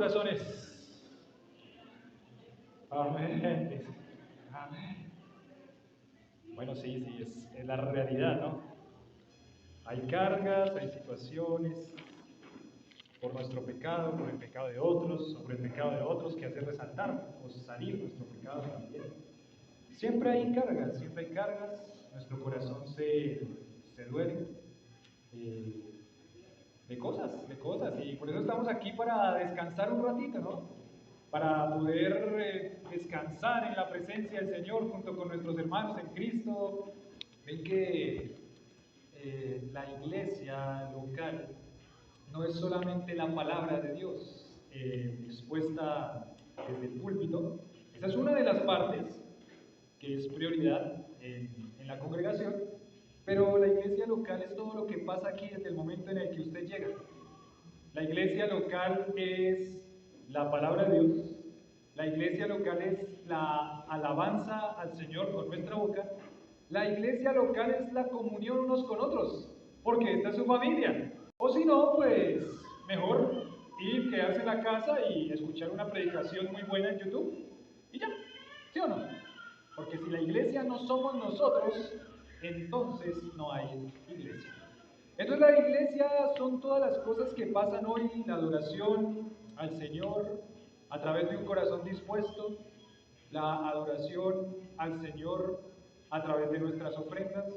corazones? Amén. Amén. Bueno, sí, es la realidad, ¿no? Hay cargas, hay situaciones por nuestro pecado, por el pecado de otros, sobre el pecado de otros que hace resaltar o salir nuestro pecado también. Siempre hay cargas, nuestro corazón se duele de cosas, y por eso estamos aquí para descansar un ratito, ¿no? Para poder descansar en la presencia del Señor junto con nuestros hermanos en Cristo. Ven que la iglesia local no es solamente la palabra de Dios expuesta desde el púlpito. Esa es una de las partes que es prioridad en la congregación, pero la iglesia local es todo lo que pasa aquí desde el momento en el que usted llega. La iglesia local es la palabra de Dios, la iglesia local es la alabanza al Señor con nuestra boca, la iglesia local es la comunión unos con otros, porque esta es su familia. O si no, pues mejor ir, quedarse en la casa y escuchar una predicación muy buena en YouTube y ya, ¿sí o no? Porque si la iglesia no somos nosotros, entonces no hay iglesia. Entonces la iglesia son todas las cosas que pasan hoy, la adoración al Señor a través de un corazón dispuesto, la adoración al Señor a través de nuestras ofrendas,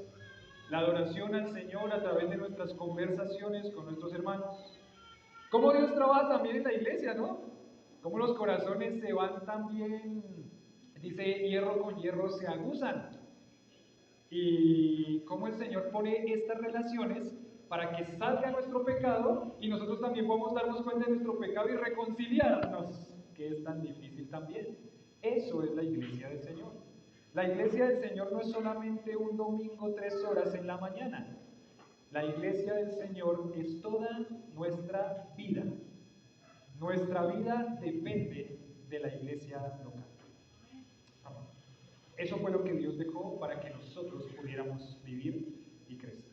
la adoración al Señor a través de nuestras conversaciones con nuestros hermanos. Cómo Dios trabaja también en la iglesia, ¿no? Cómo los corazones se van también, dice, hierro con hierro se aguzan. Y cómo el Señor pone estas relaciones para que salga nuestro pecado y nosotros también podamos darnos cuenta de nuestro pecado y reconciliarnos, que es tan difícil también. Eso es la iglesia del Señor. La iglesia del Señor no es solamente un domingo 3 horas en la mañana. La iglesia del Señor es toda nuestra vida. Nuestra vida depende de la iglesia local. Eso fue lo que Dios dejó para que nosotros pudiéramos vivir y crecer.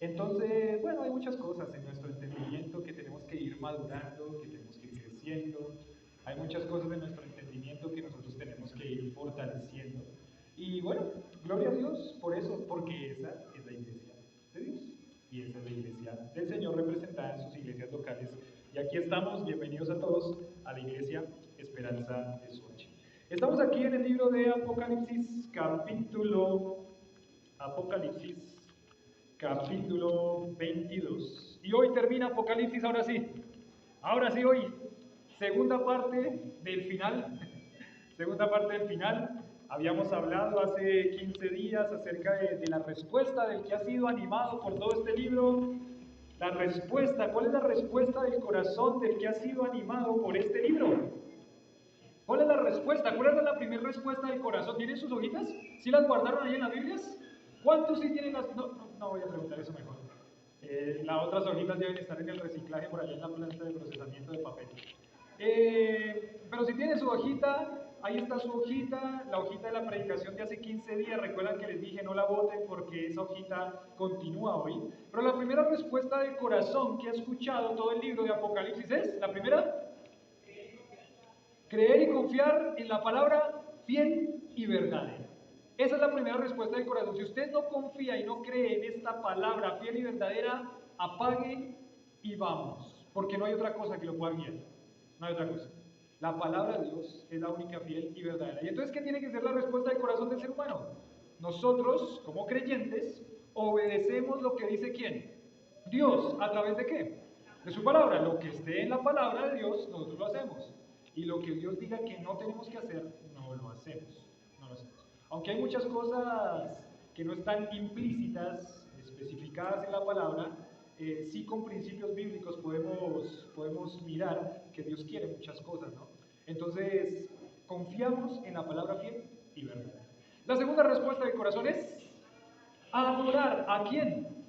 Entonces, bueno, hay muchas cosas en nuestro entendimiento que tenemos que ir madurando, que tenemos que ir creciendo. Hay muchas cosas en nuestro entendimiento que nosotros tenemos que ir fortaleciendo. Y bueno, gloria a Dios por eso, porque esa es la iglesia de Dios. Y esa es la iglesia del Señor representada en sus iglesias locales. Y aquí estamos, bienvenidos a todos a la iglesia Esperanza de Soacha. Estamos aquí en el libro de Apocalipsis, capítulo 22. Y hoy termina Apocalipsis, ahora sí, hoy, segunda parte del final. Segunda parte del final. Habíamos hablado hace 15 días acerca de la respuesta del que ha sido animado por todo este libro. La respuesta, ¿cuál es la respuesta del corazón del que ha sido animado por este libro? ¿Cuál es la respuesta? ¿Cuál era la primera respuesta del corazón? ¿Tienen sus hojitas? ¿Sí las guardaron ahí en las Biblias? ¿Cuántos sí tienen las...? No voy a preguntar eso mejor. Las otras hojitas deben estar en el reciclaje por allá en la planta de procesamiento de papel. Pero si tienen su hojita, ahí está su hojita, la hojita de la predicación de hace 15 días. Recuerdan que les dije no la boten porque esa hojita continúa hoy. Pero la primera respuesta del corazón que ha escuchado todo el libro de Apocalipsis es, la primera, creer y confiar en la palabra fiel y verdadera. Esa es la primera respuesta del corazón. Si usted no confía y no cree en esta palabra fiel y verdadera, apague y vamos, porque no hay otra cosa que lo pueda guiar. No hay otra cosa. La palabra de Dios es la única fiel y verdadera. ¿Y entonces qué tiene que ser la respuesta del corazón del ser humano? Nosotros, como creyentes, obedecemos lo que dice ¿quién? Dios. ¿A través de qué? De su palabra. Lo que esté en la palabra de Dios, nosotros lo hacemos. Y lo que Dios diga que no tenemos que hacer, no lo hacemos. No lo hacemos. Aunque hay muchas cosas que no están implícitas, especificadas en la palabra, sí con principios bíblicos podemos mirar que Dios quiere muchas cosas, ¿no? Entonces, confiamos en la palabra fiel y verdadera. La segunda respuesta del corazón es adorar. ¿A quién?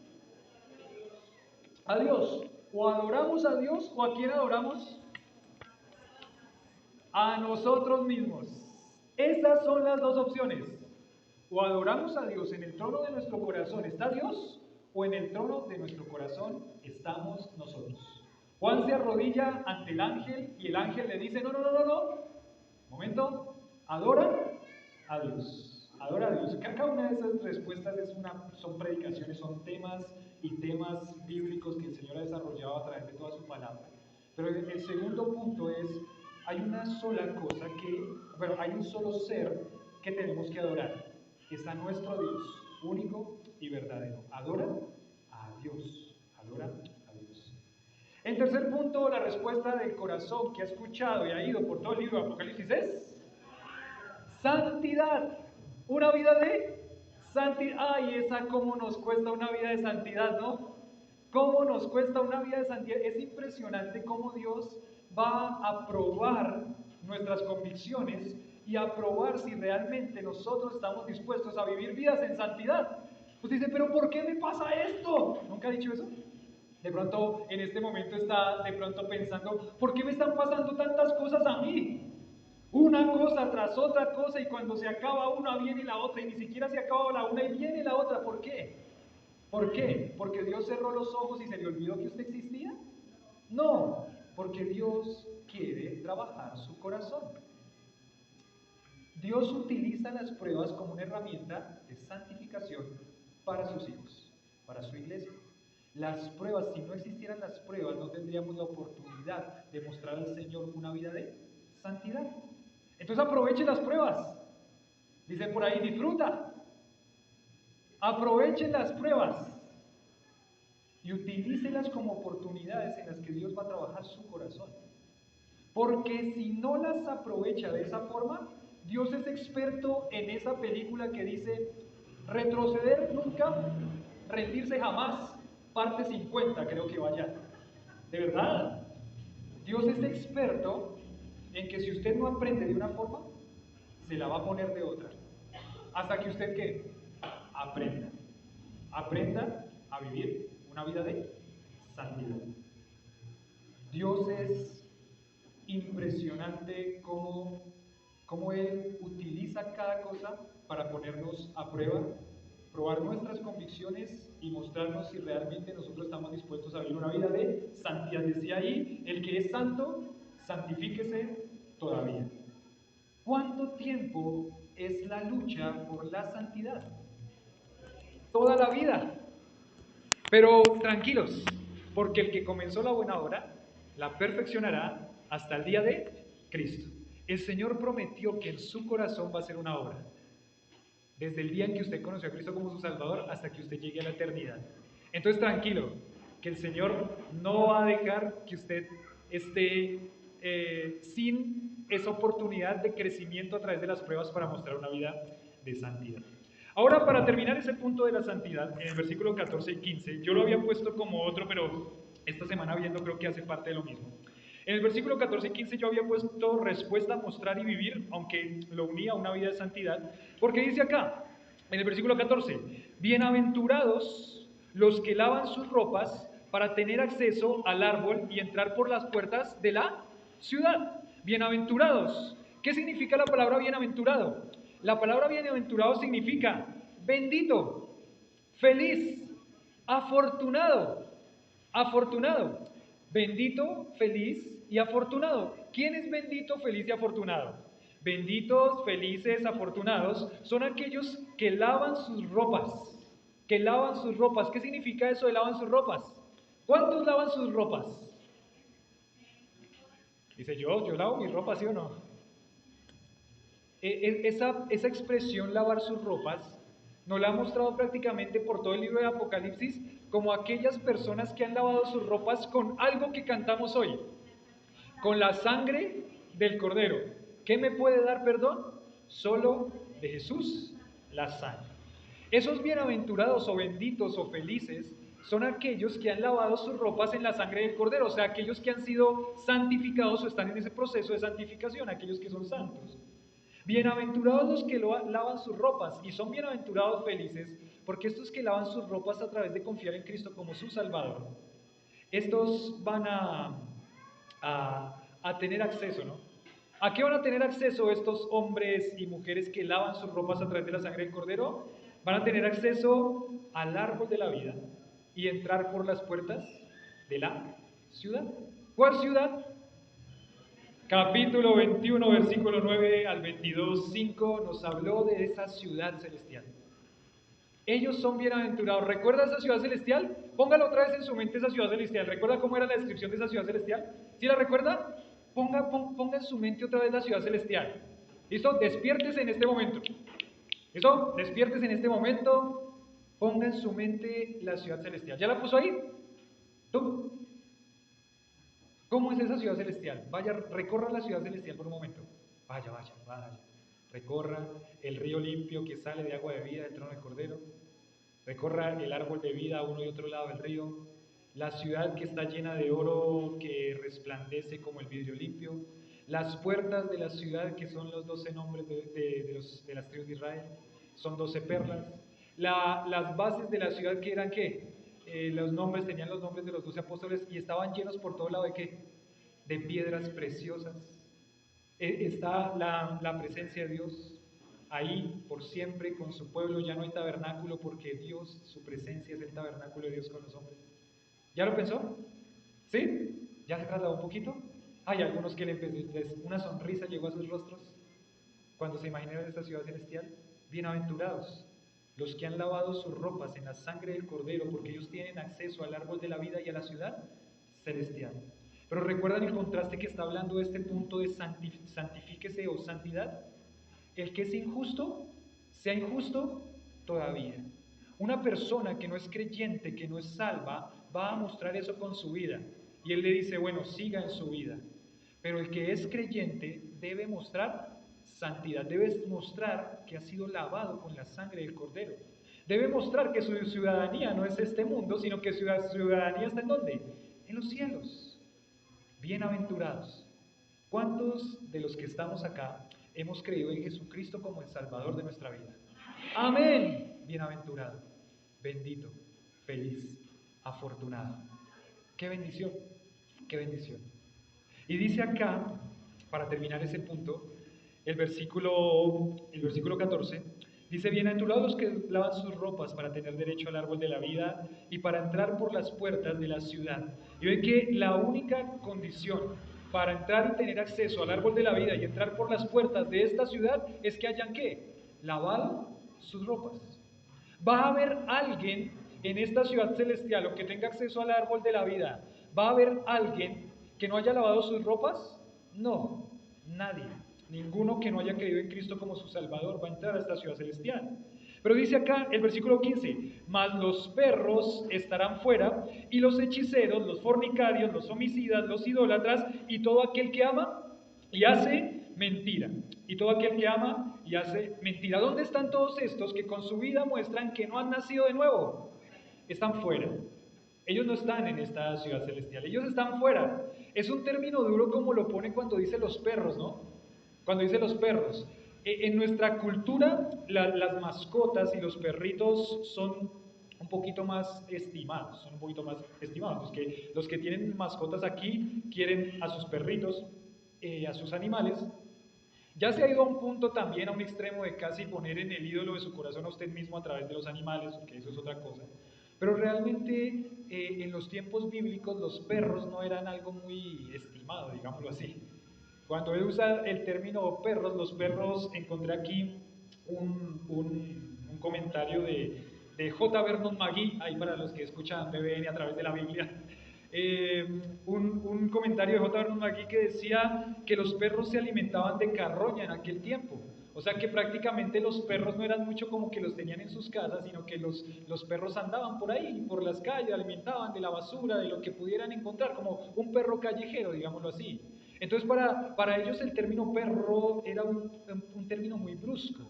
A Dios. O adoramos a Dios o a quién adoramos? A nosotros mismos. Esas son las dos opciones. O adoramos a Dios en el trono de nuestro corazón, ¿está Dios? O en el trono de nuestro corazón estamos nosotros. Juan se arrodilla ante el ángel y el ángel le dice, no, no, no, no, no, momento, adora a Dios, adora a Dios. Cada una de esas respuestas son predicaciones, son temas y temas bíblicos que el Señor ha desarrollado a través de toda su palabra. Pero el segundo punto es, hay una sola cosa hay un solo ser que tenemos que adorar. Es a nuestro Dios, único y verdadero. Adora a Dios, adora a Dios. El tercer punto, la respuesta del corazón que ha escuchado y ha ido por todo el libro de Apocalipsis es santidad. Una vida de santidad. Ay, esa cómo nos cuesta una vida de santidad, ¿no? ¿Cómo nos cuesta una vida de santidad? Es impresionante cómo Dios va a probar nuestras convicciones y a probar si realmente nosotros estamos dispuestos a vivir vidas en santidad. Pues dice, pero ¿por qué me pasa esto? ¿Nunca ha dicho eso? De pronto en este momento está de pronto pensando, ¿por qué me están pasando tantas cosas a mí? Una cosa tras otra cosa y cuando se acaba una viene la otra y ni siquiera se acaba la una y viene la otra. ¿Por qué? ¿Por qué? ¿Porque Dios cerró los ojos y se le olvidó que usted existía? No, porque Dios quiere trabajar su corazón. Dios utiliza las pruebas como una herramienta de santificación para sus hijos, para su iglesia. Las pruebas, si no existieran las pruebas, no tendríamos la oportunidad de mostrar al Señor una vida de santidad. Entonces aproveche las pruebas. Dice por ahí, disfruta. Aproveche las pruebas y utilícelas como oportunidades en las que Dios va a trabajar su corazón. Porque si no las aprovecha de esa forma, Dios es experto en esa película que dice retroceder nunca, rendirse jamás, parte 50 creo que vaya. De verdad, Dios es experto en que si usted no aprende de una forma, se la va a poner de otra. Hasta que usted ¿qué? Aprenda a vivir una vida de santidad. Dios es impresionante cómo Él utiliza cada cosa para ponernos a prueba, probar nuestras convicciones y mostrarnos si realmente nosotros estamos dispuestos a vivir una vida de santidad. Decía ahí, el que es santo, santifíquese todavía. ¿Cuánto tiempo es la lucha por la santidad? Toda la vida. Pero tranquilos, porque el que comenzó la buena obra, la perfeccionará hasta el día de Cristo. El Señor prometió que en su corazón va a ser una obra. Desde el día en que usted conoció a Cristo como su Salvador hasta que usted llegue a la eternidad. Entonces tranquilo, que el Señor no va a dejar que usted esté sin esa oportunidad de crecimiento a través de las pruebas para mostrar una vida de santidad. Ahora, para terminar ese punto de la santidad, en el versículo 14 y 15, yo lo había puesto como otro, pero esta semana viendo creo que hace parte de lo mismo. En el versículo 14 y 15 yo había puesto respuesta a mostrar y vivir, aunque lo unía a una vida de santidad, porque dice acá, en el versículo 14, bienaventurados los que lavan sus ropas para tener acceso al árbol y entrar por las puertas de la ciudad. Bienaventurados. ¿Qué significa la palabra bienaventurado? La palabra bienaventurado significa bendito, feliz, afortunado, afortunado, bendito, feliz y afortunado. ¿Quién es bendito, feliz y afortunado? Benditos, felices, afortunados son aquellos que lavan sus ropas, que lavan sus ropas. ¿Qué significa eso de lavan sus ropas? ¿Cuántos lavan sus ropas? Dice yo lavo mi ropa, ¿sí o no? Esa expresión lavar sus ropas nos la ha mostrado prácticamente por todo el libro de Apocalipsis como aquellas personas que han lavado sus ropas con algo que cantamos hoy, con la sangre del Cordero. ¿Qué me puede dar perdón? Solo de Jesús, la sangre. Esos bienaventurados o benditos o felices son aquellos que han lavado sus ropas en la sangre del Cordero, o sea, aquellos que han sido santificados o están en ese proceso de santificación, aquellos que son santos. Bienaventurados los que lavan sus ropas, y son bienaventurados felices, porque estos que lavan sus ropas a través de confiar en Cristo como su Salvador, estos van a tener acceso, ¿no? ¿A qué van a tener acceso estos hombres y mujeres que lavan sus ropas a través de la sangre del Cordero? Van a tener acceso al árbol de la vida y entrar por las puertas de la ciudad. ¿Cuál ciudad? Capítulo 21, versículo 9 al 22, 5 nos habló de esa ciudad celestial. Ellos son bienaventurados. ¿Recuerda esa ciudad celestial? Póngalo otra vez en su mente esa ciudad celestial. ¿Recuerda cómo era la descripción de esa ciudad celestial? ¿Sí la recuerda? Ponga en su mente otra vez la ciudad celestial. ¿Listo? Despiértese en este momento. ¿Listo? Despiértese en este momento. Ponga en su mente la ciudad celestial. ¿Ya la puso ahí? ¿Tú? ¿Cómo es esa ciudad celestial? Vaya, recorra la ciudad celestial por un momento. Vaya. Recorra el río limpio que sale de agua de vida del trono del Cordero. Recorra el árbol de vida a uno y otro lado del río. La ciudad que está llena de oro que resplandece como el vidrio limpio. Las puertas de la ciudad que son los 12 nombres de las tribus de Israel. Son 12 perlas. Las bases de la ciudad que eran ¿qué? Los nombres, tenían los nombres de los 12 apóstoles y estaban llenos por todo lado de ¿qué? De piedras preciosas. Está la presencia de Dios ahí por siempre con su pueblo. Ya no hay tabernáculo porque Dios, su presencia es el tabernáculo de Dios con los hombres. ¿Ya lo pensó? ¿Sí? ¿Ya se trasladó un poquito? Hay algunos que una sonrisa llegó a sus rostros cuando se imaginaron esta ciudad celestial. Bienaventurados los que han lavado sus ropas en la sangre del Cordero, porque ellos tienen acceso al árbol de la vida y a la ciudad celestial. Pero recuerdan el contraste que está hablando de este punto de santifíquese o santidad. El que es injusto, sea injusto todavía. Una persona que no es creyente, que no es salva, va a mostrar eso con su vida. Y él le dice, bueno, siga en su vida. Pero el que es creyente debe mostrar santidad, debe mostrar que ha sido lavado con la sangre del Cordero. Debe mostrar que su ciudadanía no es este mundo, sino que su ciudadanía está ¿en dónde? En los cielos. Bienaventurados. ¿Cuántos de los que estamos acá hemos creído en Jesucristo como el Salvador de nuestra vida? Amén. Bienaventurado, bendito, feliz, afortunado. ¡Qué bendición! ¡Qué bendición! Y dice acá, para terminar ese punto, el versículo 14, dice, bienaventurados los que lavan sus ropas para tener derecho al árbol de la vida y para entrar por las puertas de la ciudad. Y ven que la única condición para entrar y tener acceso al árbol de la vida y entrar por las puertas de esta ciudad es que hayan ¿qué? Lavado sus ropas. ¿Va a haber alguien en esta ciudad celestial o que tenga acceso al árbol de la vida? ¿Va a haber alguien que no haya lavado sus ropas? No, nadie. Ninguno que no haya creído en Cristo como su Salvador va a entrar a esta ciudad celestial. Pero dice acá el versículo 15, mas los perros estarán fuera, y los hechiceros, los fornicarios, los homicidas, los idólatras, y todo aquel que ama y hace mentira. Y todo aquel que ama y hace mentira. ¿Dónde están todos estos que con su vida muestran que no han nacido de nuevo? Están fuera. Ellos no están en esta ciudad celestial, ellos están fuera. Es un término duro como lo pone cuando dice los perros, ¿no? Cuando dice los perros. En nuestra cultura, las mascotas y los perritos son un poquito más estimados, son un poquito más estimados. Los que tienen mascotas aquí quieren a sus perritos, a sus animales. Ya se ha ido a un punto también, a un extremo de casi poner en el ídolo de su corazón a usted mismo a través de los animales, porque eso es otra cosa. Pero realmente en los tiempos bíblicos los perros no eran algo muy estimado, digámoslo así. Cuando él usa el término perros, los perros, encontré aquí un comentario de J. Vernon McGee, ahí para los que escuchan BBN a través de la Biblia, un comentario de J. Vernon McGee que decía que los perros se alimentaban de carroña en aquel tiempo. O sea que prácticamente los perros no eran mucho como que los tenían en sus casas, sino que los perros andaban por ahí, por las calles, alimentaban de la basura, de lo que pudieran encontrar, como un perro callejero, digámoslo así. Entonces para ellos el término perro era un término muy brusco,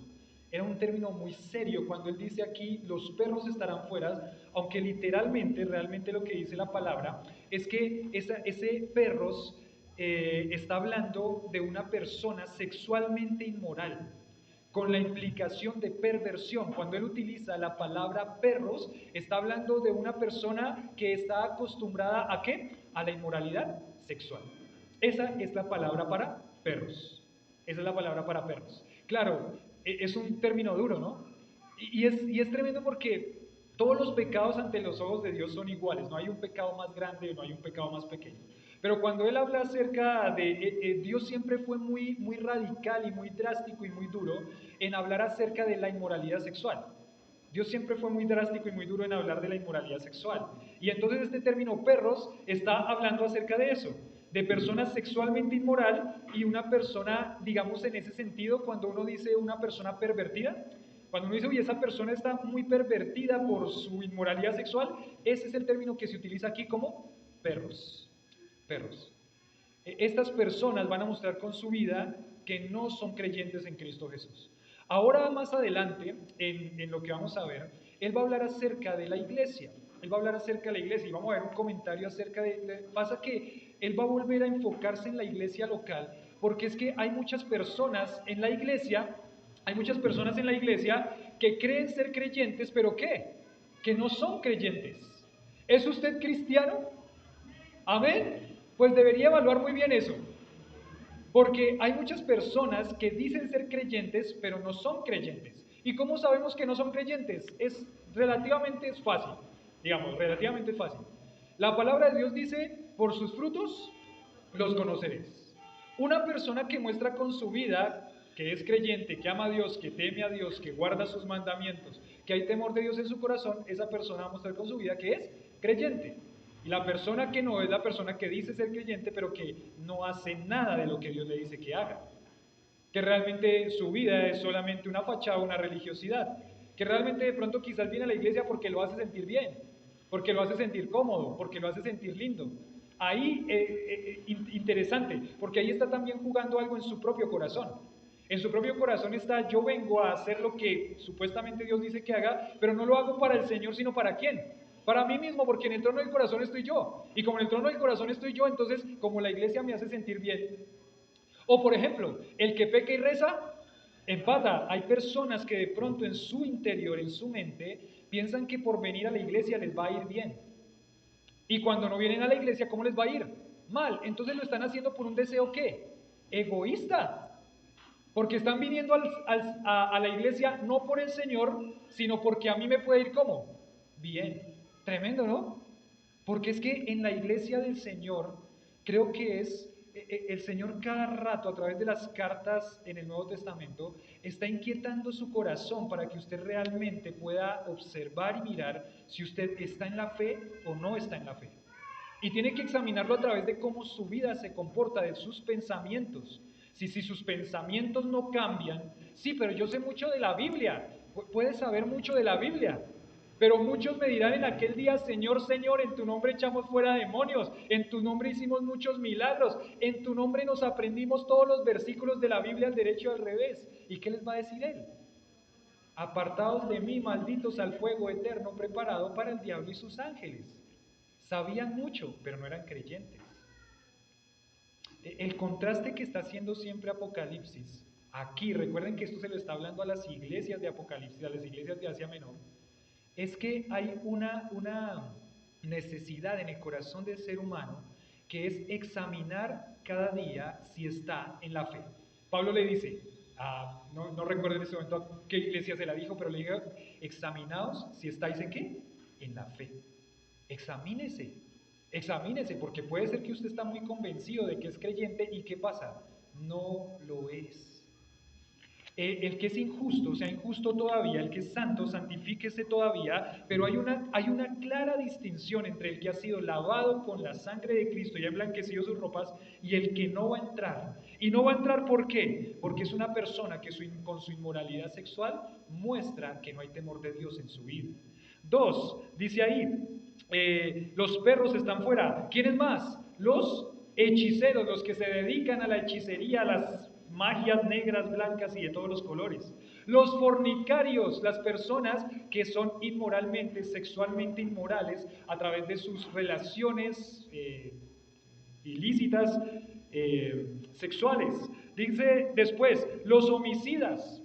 era un término muy serio. Cuando él dice aquí, los perros estarán fuera, aunque literalmente, realmente lo que dice la palabra, es que ese perros está hablando de una persona sexualmente inmoral, con la implicación de perversión. Cuando él utiliza la palabra perros, está hablando de una persona que está acostumbrada ¿a qué? A la inmoralidad sexual. Esa es la palabra para perros. Esa es la palabra para perros. Claro, es un término duro, ¿no? Y es tremendo porque todos los pecados ante los ojos de Dios son iguales. No hay un pecado más grande, no hay un pecado más pequeño. Pero cuando él habla acerca de, Dios siempre fue muy, muy radical y muy drástico y muy duro en hablar acerca de la inmoralidad sexual. Dios siempre fue muy drástico y muy duro en hablar de la inmoralidad sexual. Y entonces este término perros está hablando acerca de eso, de personas sexualmente inmoral y una persona, digamos en ese sentido, cuando uno dice una persona pervertida, cuando uno dice, oye, esa persona está muy pervertida por su inmoralidad sexual, ese es el término que se utiliza aquí como perros. Perros. Estas personas van a mostrar con su vida que no son creyentes en Cristo Jesús. Ahora más adelante, en lo que vamos a ver, él va a hablar acerca de la iglesia. Él va a hablar acerca de la iglesia y vamos a ver un comentario acerca pasa que él va a volver a enfocarse en la iglesia local, porque es que hay muchas personas en la iglesia, hay muchas personas en la iglesia que creen ser creyentes, pero ¿qué? Que no son creyentes. ¿Es usted cristiano? Amén. Pues debería evaluar muy bien eso. Porque hay muchas personas que dicen ser creyentes, pero no son creyentes. ¿Y cómo sabemos que no son creyentes? Es relativamente fácil, digamos, relativamente fácil. La palabra de Dios dice, por sus frutos los conoceréis. Una persona que muestra con su vida que es creyente, que ama a Dios, que teme a Dios, que guarda sus mandamientos, que hay temor de Dios en su corazón, esa persona va a mostrar con su vida que es creyente. Y la persona que no es la persona que dice ser creyente, pero que no hace nada de lo que Dios le dice que haga. Que realmente su vida es solamente una fachada, una religiosidad. Que realmente de pronto quizás viene a la iglesia porque lo hace sentir bien, porque lo hace sentir cómodo, porque lo hace sentir lindo. Ahí, interesante, porque ahí está también jugando algo en su propio corazón. En su propio corazón está, yo vengo a hacer lo que supuestamente Dios dice que haga, pero no lo hago para el Señor, sino para quién. Para mí mismo, porque en el trono del corazón estoy yo. Y como en el trono del corazón estoy yo, entonces como la iglesia me hace sentir bien. O por ejemplo, el que peca y reza, empata. Hay personas que de pronto en su interior, en su mente, piensan que por venir a la iglesia les va a ir bien. Y cuando no vienen a la iglesia, ¿cómo les va a ir? Mal. Entonces lo están haciendo por un deseo ¿qué? Egoísta. Porque están viniendo a la iglesia no por el Señor, sino porque a mí me puede ir ¿cómo? Bien. Tremendo, ¿no? Porque es que en la iglesia del Señor, creo que es, el Señor cada rato a través de las cartas en el Nuevo Testamento, está inquietando su corazón para que usted realmente pueda observar y mirar si usted está en la fe o no está en la fe. Y tiene que examinarlo a través de cómo su vida se comporta, de sus pensamientos. Si sus pensamientos no cambian, sí, pero yo sé mucho de la Biblia, puedes saber mucho de la Biblia, pero muchos me dirán en aquel día, Señor, Señor, en tu nombre echamos fuera demonios, en tu nombre hicimos muchos milagros, en tu nombre nos aprendimos todos los versículos de la Biblia al derecho y al revés. ¿Y qué les va a decir él? Apartados de mí, malditos, al fuego eterno preparado para el diablo y sus ángeles. Sabían mucho, pero no eran creyentes. El contraste que está haciendo siempre Apocalipsis, aquí, recuerden que esto se lo está hablando a las iglesias de Apocalipsis, a las iglesias de Asia Menor, es que hay una necesidad en el corazón del ser humano que es examinar cada día si está en la fe. Pablo le dice, no recuerdo en este momento a qué iglesia se la dijo, pero le dijo, examinaos si estáis en qué, en la fe. Examínese, examínese, porque puede ser que usted está muy convencido de que es creyente y ¿qué pasa? No lo es. El que es injusto, sea injusto todavía, el que es santo, santifíquese todavía, pero hay una clara distinción entre el que ha sido lavado con la sangre de Cristo y ha emblanquecido sus ropas y el que no va a entrar. ¿Y no va a entrar por qué? Porque es una persona que con su inmoralidad sexual muestra que no hay temor de Dios en su vida. Dos, dice ahí, los perros están fuera. ¿Quiénes más? Los hechiceros, los que se dedican a la hechicería, a las magias negras, blancas y de todos los colores. Los fornicarios, las personas que son inmoralmente, sexualmente inmorales a través de sus relaciones ilícitas sexuales. Dice después, los homicidas,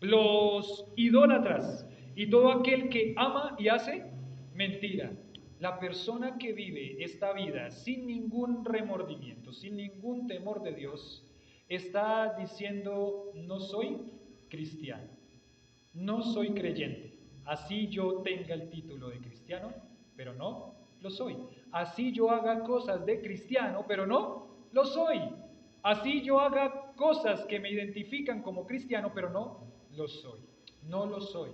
los idólatras y todo aquel que ama y hace mentira. La persona que vive esta vida sin ningún remordimiento, sin ningún temor de Dios, está diciendo, no soy cristiano, no soy creyente. Así yo tenga el título de cristiano, pero no lo soy. Así yo haga cosas de cristiano, pero no lo soy. Así yo haga cosas que me identifican como cristiano, pero no lo soy. No lo soy.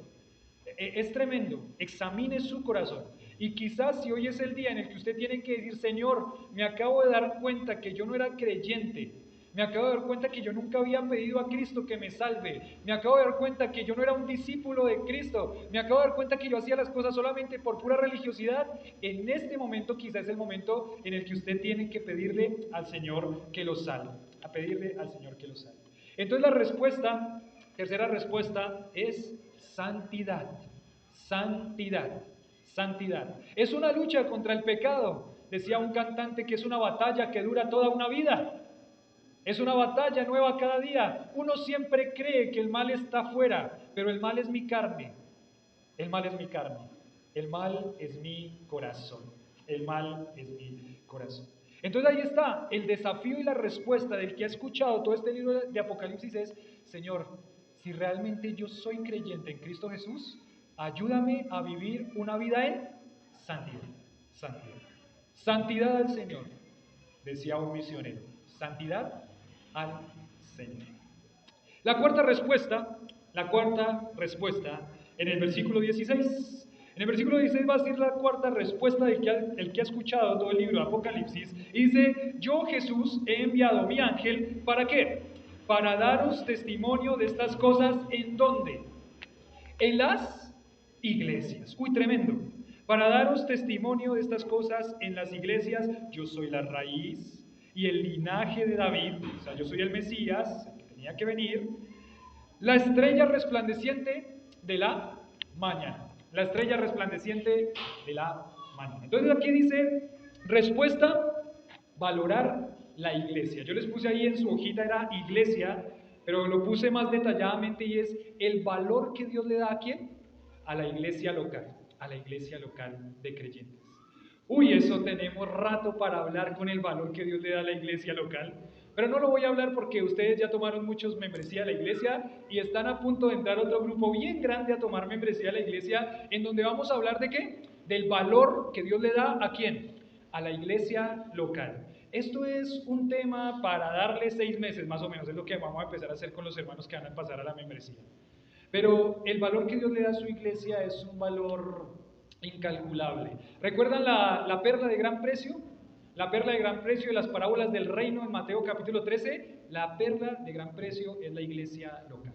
Es tremendo. Examine su corazón. Y quizás si hoy es el día en el que usted tiene que decir, Señor, me acabo de dar cuenta que yo no era creyente, me acabo de dar cuenta que yo nunca había pedido a Cristo que me salve, me acabo de dar cuenta que yo no era un discípulo de Cristo, me acabo de dar cuenta que yo hacía las cosas solamente por pura religiosidad. En este momento quizás es el momento en el que usted tiene que pedirle al Señor que lo salve, a pedirle al Señor que lo salve. Entonces la respuesta, tercera respuesta, es santidad. Santidad. Santidad. Es una lucha contra el pecado. Decía un cantante que es una batalla que dura toda una vida. Es una batalla nueva cada día. Uno siempre cree que el mal está afuera, pero el mal es mi carne. El mal es mi carne. El mal es mi corazón. El mal es mi corazón. Entonces ahí está, el desafío y la respuesta del que ha escuchado todo este libro de Apocalipsis es, Señor, si realmente yo soy creyente en Cristo Jesús, ayúdame a vivir una vida en santidad. Santidad. Santidad al Señor, decía un misionero. Santidad al Señor. La cuarta respuesta en el versículo 16. En el versículo 16 va a decir la cuarta respuesta del que ha escuchado todo el libro de Apocalipsis. Y dice, yo Jesús he enviado mi ángel, ¿para qué? Para daros testimonio de estas cosas, ¿en dónde? En las iglesias. Uy, tremendo. Para daros testimonio de estas cosas en las iglesias, yo soy la raíz y el linaje de David, o sea, yo soy el Mesías, el que tenía que venir, la estrella resplandeciente de la mañana. La estrella resplandeciente de la mañana. Entonces aquí dice, respuesta, valorar la iglesia. Yo les puse ahí en su hojita, era iglesia, pero lo puse más detalladamente y es el valor que Dios le da a quién? A la iglesia local de creyentes. Uy, eso tenemos rato para hablar con el valor que Dios le da a la iglesia local. Pero no lo voy a hablar porque ustedes ya tomaron muchos membresía de la iglesia y están a punto de entrar otro grupo bien grande a tomar membresía de la iglesia, en donde vamos a hablar de ¿qué? Del valor que Dios le da ¿a quién? A la iglesia local. Esto es un tema para darle 6 meses más o menos, es lo que vamos a empezar a hacer con los hermanos que van a pasar a la membresía. Pero el valor que Dios le da a su iglesia es un valor incalculable. ¿Recuerdan la perla de gran precio? La perla de gran precio de las parábolas del reino en Mateo capítulo 13. La perla de gran precio es la iglesia local.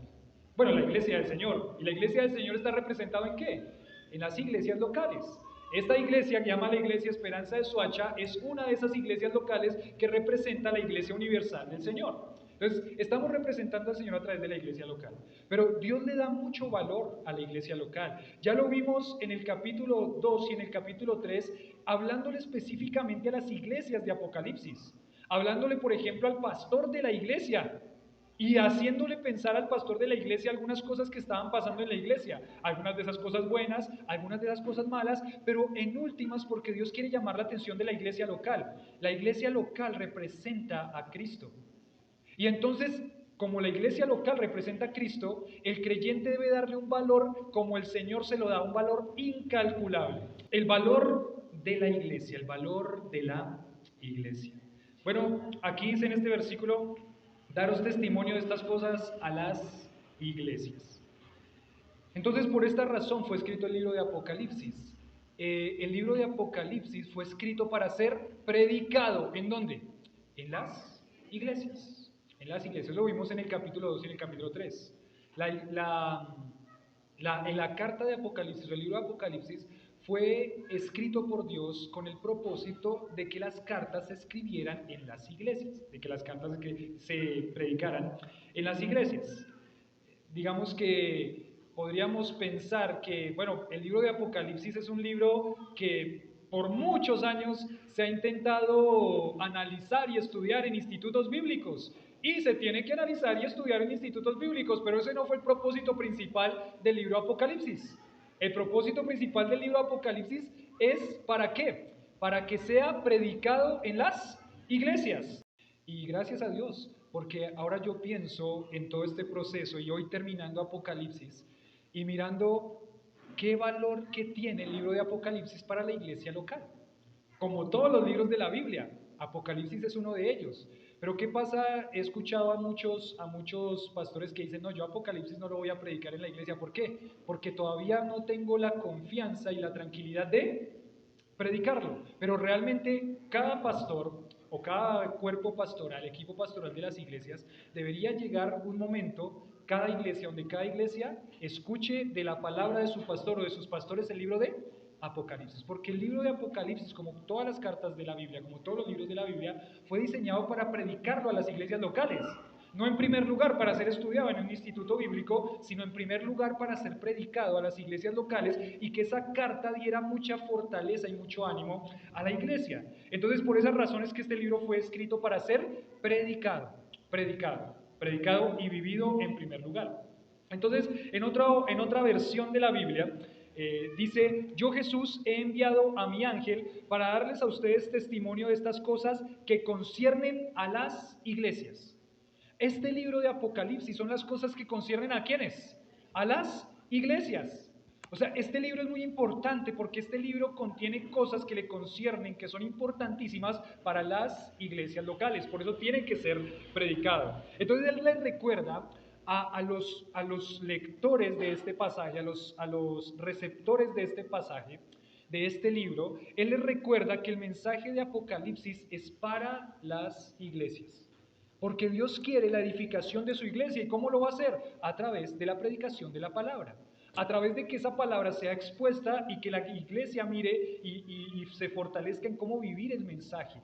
Bueno, la iglesia del Señor. ¿Y la iglesia del Señor está representada en qué? En las iglesias locales. Esta iglesia, que llama la Iglesia Esperanza de Soacha, es una de esas iglesias locales que representa la Iglesia Universal del Señor. Entonces, estamos representando al Señor a través de la iglesia local. Pero Dios le da mucho valor a la iglesia local. Ya lo vimos en el capítulo 2 y en el capítulo 3, hablándole específicamente a las iglesias de Apocalipsis. Hablándole, por ejemplo, al pastor de la iglesia y haciéndole pensar al pastor de la iglesia algunas cosas que estaban pasando en la iglesia, algunas de esas cosas buenas, algunas de esas cosas malas, pero en últimas porque Dios quiere llamar la atención de la iglesia local. La iglesia local representa a Cristo. Y entonces, como la iglesia local representa a Cristo, el creyente debe darle un valor como el Señor se lo da, un valor incalculable. El valor de la iglesia, el valor de la iglesia. Bueno, aquí dice en este versículo, daros testimonio de estas cosas a las iglesias. Entonces, por esta razón fue escrito el libro de Apocalipsis. El libro de Apocalipsis fue escrito para ser predicado. ¿En dónde? En las iglesias. En las iglesias. Lo vimos en el capítulo 2 y en el capítulo 3. En la carta de Apocalipsis, o el libro de Apocalipsis, fue escrito por Dios con el propósito de que las cartas se escribieran en las iglesias, de que las cartas se predicaran en las iglesias. Digamos que podríamos pensar que, bueno, el libro de Apocalipsis es un libro que por muchos años se ha intentado analizar y estudiar en institutos bíblicos. Y se tiene que analizar y estudiar en institutos bíblicos, pero ese no fue el propósito principal del libro de Apocalipsis. El propósito principal del libro de Apocalipsis es ¿para qué? Para que sea predicado en las iglesias. Y gracias a Dios, porque ahora yo pienso en todo este proceso y hoy terminando Apocalipsis y mirando qué valor que tiene el libro de Apocalipsis para la iglesia local. como todos los libros de la Biblia. Apocalipsis es uno de ellos. Pero ¿qué pasa? He escuchado a muchos pastores que dicen, no, yo Apocalipsis no lo voy a predicar en la iglesia. ¿Por qué? Porque todavía no tengo la confianza y la tranquilidad de predicarlo. Pero realmente cada pastor o cada cuerpo pastoral, equipo pastoral de las iglesias, debería llegar un momento, cada iglesia, donde cada iglesia escuche de la palabra de su pastor o de sus pastores el libro de Apocalipsis, porque el libro de Apocalipsis, como todas las cartas de la Biblia, como todos los libros de la Biblia, fue diseñado para predicarlo a las iglesias locales. No en primer lugar para ser estudiado en un instituto bíblico, sino en primer lugar para ser predicado a las iglesias locales y que esa carta diera mucha fortaleza y mucho ánimo a la iglesia. Entonces, por esas razones que este libro fue escrito para ser predicado y vivido en primer lugar. Entonces, en otra versión de la Biblia, dice, yo Jesús he enviado a mi ángel para darles a ustedes testimonio de estas cosas que conciernen a las iglesias. Este libro de Apocalipsis son las cosas que conciernen a ¿quiénes? A las iglesias. O sea, este libro es muy importante porque este libro contiene cosas que le conciernen, que son importantísimas para las iglesias locales. Por eso tiene que ser predicado. Entonces él les recuerda a los lectores de este pasaje, a los receptores de este pasaje, de este libro, él les recuerda que el mensaje de Apocalipsis es para las iglesias. Porque Dios quiere la edificación de su iglesia. ¿Y cómo lo va a hacer? A través de la predicación de la palabra. A través de que esa palabra sea expuesta y que la iglesia mire y se fortalezca en cómo vivir el mensaje.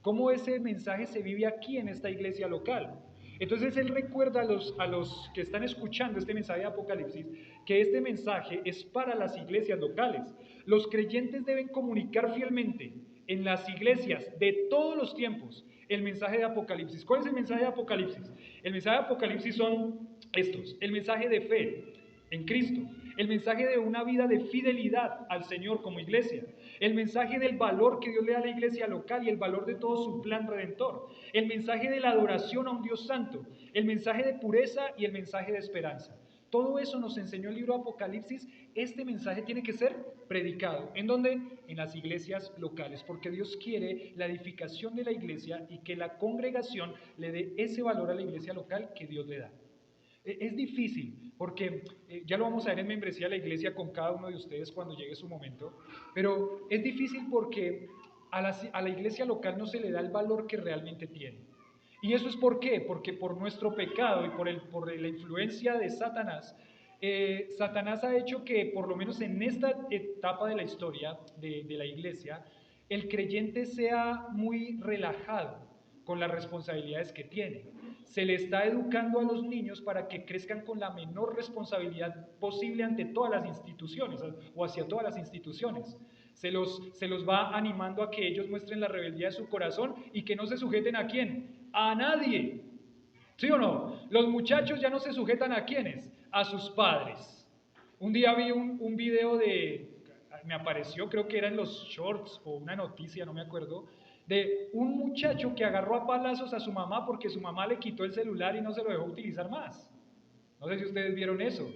Cómo ese mensaje se vive aquí en esta iglesia local. Entonces él recuerda a los que están escuchando este mensaje de Apocalipsis que este mensaje es para las iglesias locales. Los creyentes deben comunicar fielmente en las iglesias de todos los tiempos el mensaje de Apocalipsis. ¿Cuál es el mensaje de Apocalipsis? El mensaje de Apocalipsis son estos: el mensaje de fe en Cristo, el mensaje de una vida de fidelidad al Señor como iglesia, el mensaje del valor que Dios le da a la iglesia local y el valor de todo su plan redentor, el mensaje de la adoración a un Dios santo, el mensaje de pureza y el mensaje de esperanza. Todo eso nos enseñó el libro de Apocalipsis. Este mensaje tiene que ser predicado. ¿En dónde? En las iglesias locales, porque Dios quiere la edificación de la iglesia y que la congregación le dé ese valor a la iglesia local que Dios le da. Es difícil, porque ya lo vamos a ver en membresía de la iglesia con cada uno de ustedes cuando llegue su momento, pero es difícil porque a la iglesia local no se le da el valor que realmente tiene. ¿Y eso es por qué? Porque por nuestro pecado y por la influencia de Satanás, Satanás ha hecho que, por lo menos en esta etapa de la historia de la iglesia, el creyente sea muy relajado con las responsabilidades que tiene. Se le está educando a los niños para que crezcan con la menor responsabilidad posible ante todas las instituciones o hacia todas las instituciones. Se los va animando a que ellos muestren la rebeldía de su corazón y que no se sujeten ¿a quién? A nadie. ¿Sí o no? Los muchachos ya no se sujetan ¿a quiénes? A sus padres. Un día vi un video me apareció, creo que era en los shorts o una noticia, no me acuerdo, de un muchacho que agarró a palazos a su mamá porque su mamá le quitó el celular y no se lo dejó utilizar más. No sé si ustedes vieron eso.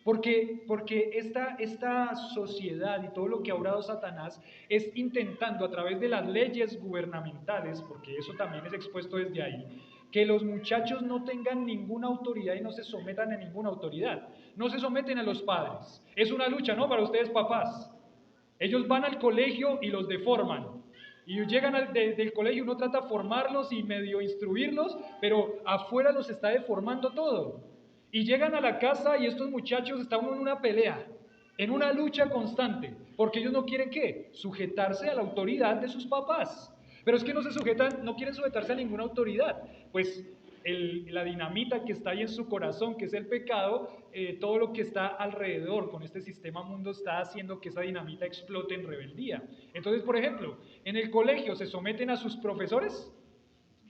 Porque esta sociedad y todo lo que ha obrado Satanás es intentando a través de las leyes gubernamentales, porque eso también es expuesto desde ahí, que los muchachos no tengan ninguna autoridad y no se sometan a ninguna autoridad. No se someten a los padres. Es una lucha, ¿no? Para ustedes papás. Ellos van al colegio y los deforman. Y llegan del colegio, uno trata de formarlos y medio instruirlos, pero afuera los está deformando todo. Y llegan a la casa y estos muchachos están en una pelea, en una lucha constante, porque ellos no quieren ¿qué? Sujetarse a la autoridad de sus papás. Pero es que no se sujetan, no quieren sujetarse a ninguna autoridad. Pues la dinamita que está ahí en su corazón, que es el pecado, todo lo que está alrededor con este sistema mundo está haciendo que esa dinamita explote en rebeldía. Entonces, por ejemplo, ¿en el colegio se someten a sus profesores?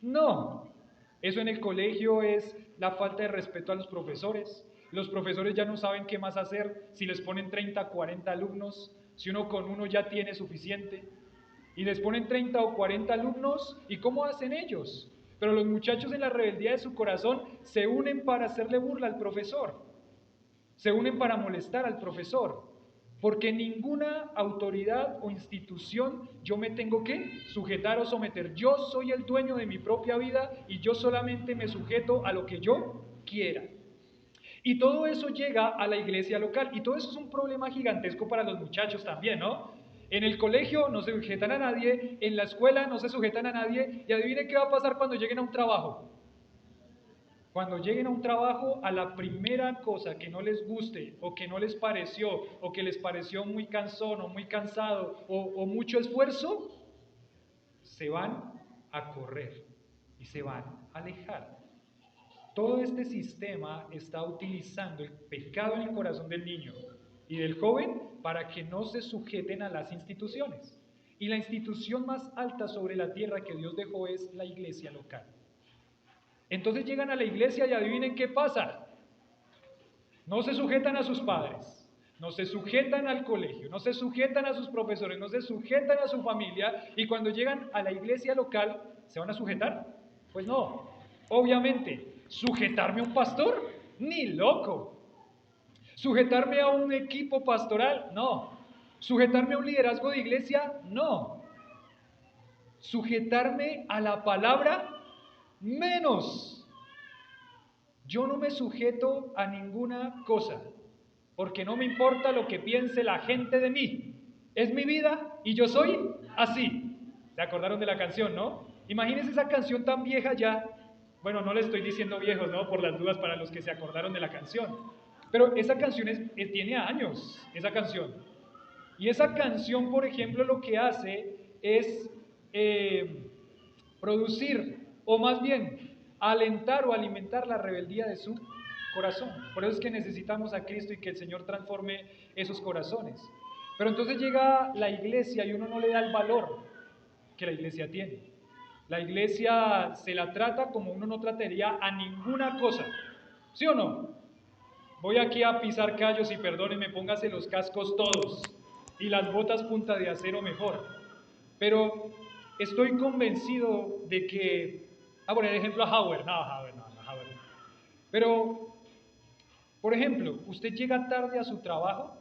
No. Eso en el colegio es la falta de respeto a los profesores. Los profesores ya no saben qué más hacer si les ponen 30, 40 alumnos, si uno con uno ya tiene suficiente. Y les ponen 30 o 40 alumnos, ¿y cómo hacen ellos? Pero los muchachos en la rebeldía de su corazón se unen para hacerle burla al profesor, se unen para molestar al profesor. porque ninguna autoridad o institución yo me tengo que sujetar o someter. Yo soy el dueño de mi propia vida y yo solamente me sujeto a lo que yo quiera. Y todo eso llega a la iglesia local y todo eso es un problema gigantesco para los muchachos también, ¿no? En el colegio no se sujetan a nadie, en la escuela no se sujetan a nadie y adivinen qué va a pasar cuando lleguen a un trabajo. Cuando lleguen a un trabajo, a la primera cosa que no les guste o que no les pareció o que les pareció muy cansón o muy cansado o mucho esfuerzo, se van a correr y se van a alejar. Todo este sistema está utilizando el pecado en el corazón del niño y del joven para que no se sujeten a las instituciones. Y la institución más alta sobre la tierra que Dios dejó es la iglesia local. Entonces llegan a la iglesia y adivinen qué pasa. No se sujetan a sus padres, no se sujetan al colegio, no se sujetan a sus profesores, no se sujetan a su familia y cuando llegan a la iglesia local, ¿se van a sujetar? Pues no, obviamente. ¿Sujetarme a un pastor? Ni loco. ¿Sujetarme a un equipo pastoral? No. ¿Sujetarme a un liderazgo de iglesia? No. ¿Sujetarme a la palabra? Menos. Yo no me sujeto a ninguna cosa, porque no me importa lo que piense la gente de mí. Es mi vida y yo soy así. ¿Se acordaron de la canción, no? Imagínense esa canción tan vieja ya. Bueno, no le estoy diciendo viejos, ¿no? Por las dudas para los que se acordaron de la canción. Pero esa canción tiene años, esa canción. Y esa canción, por ejemplo, lo que hace es producir, o más bien, alentar o alimentar la rebeldía de su corazón. Por eso es que necesitamos a Cristo y que el Señor transforme esos corazones. Pero entonces llega la iglesia y uno no le da el valor que la iglesia tiene. La iglesia se la trata como uno no trataría a ninguna cosa. ¿Sí o no? Voy aquí a pisar callos y perdónenme, póngase los cascos todos y las botas punta de acero mejor. Pero estoy convencido de que... a poner ejemplo a Howard. No, Howard. Pero, por ejemplo, usted llega tarde a su trabajo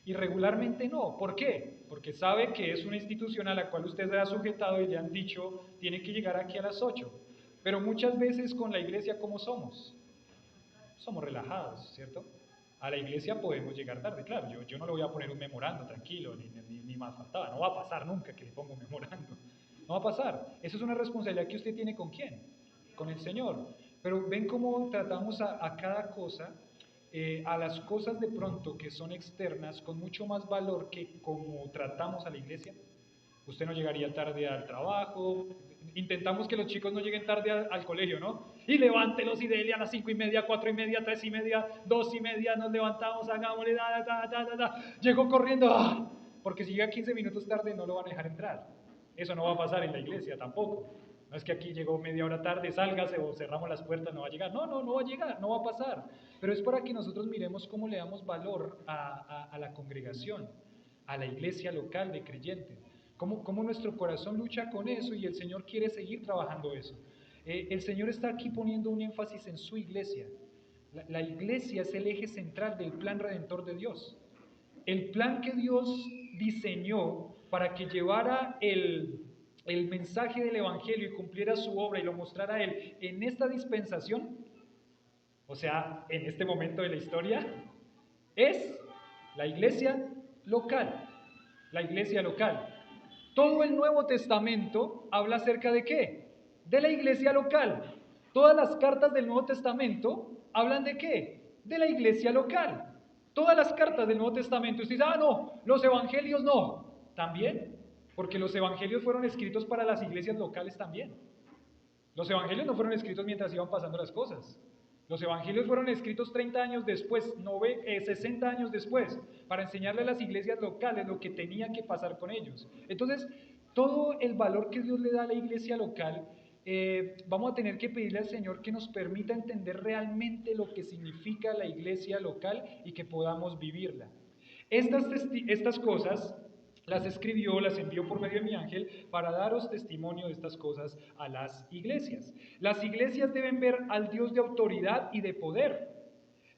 y regularmente no. ¿Por qué? Porque sabe que es una institución a la cual usted se ha sujetado y le han dicho, tiene que llegar aquí a las 8. Pero muchas veces con la iglesia, ¿cómo somos? Somos relajados, ¿cierto? A la iglesia podemos llegar tarde, claro, yo no le voy a poner un memorando, tranquilo, ni más faltaba, no va a pasar nunca que le ponga un memorando, no va a pasar. Eso es una responsabilidad que usted tiene ¿con quién? Con el Señor. Pero ven cómo tratamos a cada cosa, a las cosas de pronto que son externas, con mucho más valor que como tratamos a la iglesia. Usted no llegaría tarde al trabajo, intentamos que los chicos no lleguen tarde al colegio, ¿no? Y levántelos y dele a las 5:30, 4:30, 3:30, 2:30, nos levantamos, hagámosle, llegó corriendo, porque si llega 15 minutos tarde no lo van a dejar entrar. Eso no va a pasar en la iglesia tampoco. No es que aquí llegó media hora tarde, sálgase o cerramos las puertas, no va a llegar. No va a llegar, no va a pasar. Pero es para que nosotros miremos cómo le damos valor a la congregación, a la iglesia local de creyentes. Cómo nuestro corazón lucha con eso y el Señor quiere seguir trabajando eso. El Señor está aquí poniendo un énfasis en su iglesia. La iglesia es el eje central del plan redentor de Dios. El plan que Dios diseñó para que llevara el mensaje del Evangelio y cumpliera su obra y lo mostrara a Él en esta dispensación, o sea, en este momento de la historia, es la iglesia local. La iglesia local. Todo el Nuevo Testamento habla acerca de ¿qué? De la iglesia local. Todas las cartas del Nuevo Testamento hablan de ¿qué? De la iglesia local. Todas las cartas del Nuevo Testamento. Usted dice, no, los evangelios no. También, porque los evangelios fueron escritos para las iglesias locales también. Los evangelios no fueron escritos mientras iban pasando las cosas. Los evangelios fueron escritos 30 años después, 60 años después, para enseñarle a las iglesias locales lo que tenía que pasar con ellos. Entonces, todo el valor que Dios le da a la iglesia local, vamos a tener que pedirle al Señor que nos permita entender realmente lo que significa la iglesia local y que podamos vivirla. Estas cosas las escribió, las envió por medio de mi ángel para daros testimonio de estas cosas a las iglesias. Las iglesias deben ver al Dios de autoridad y de poder.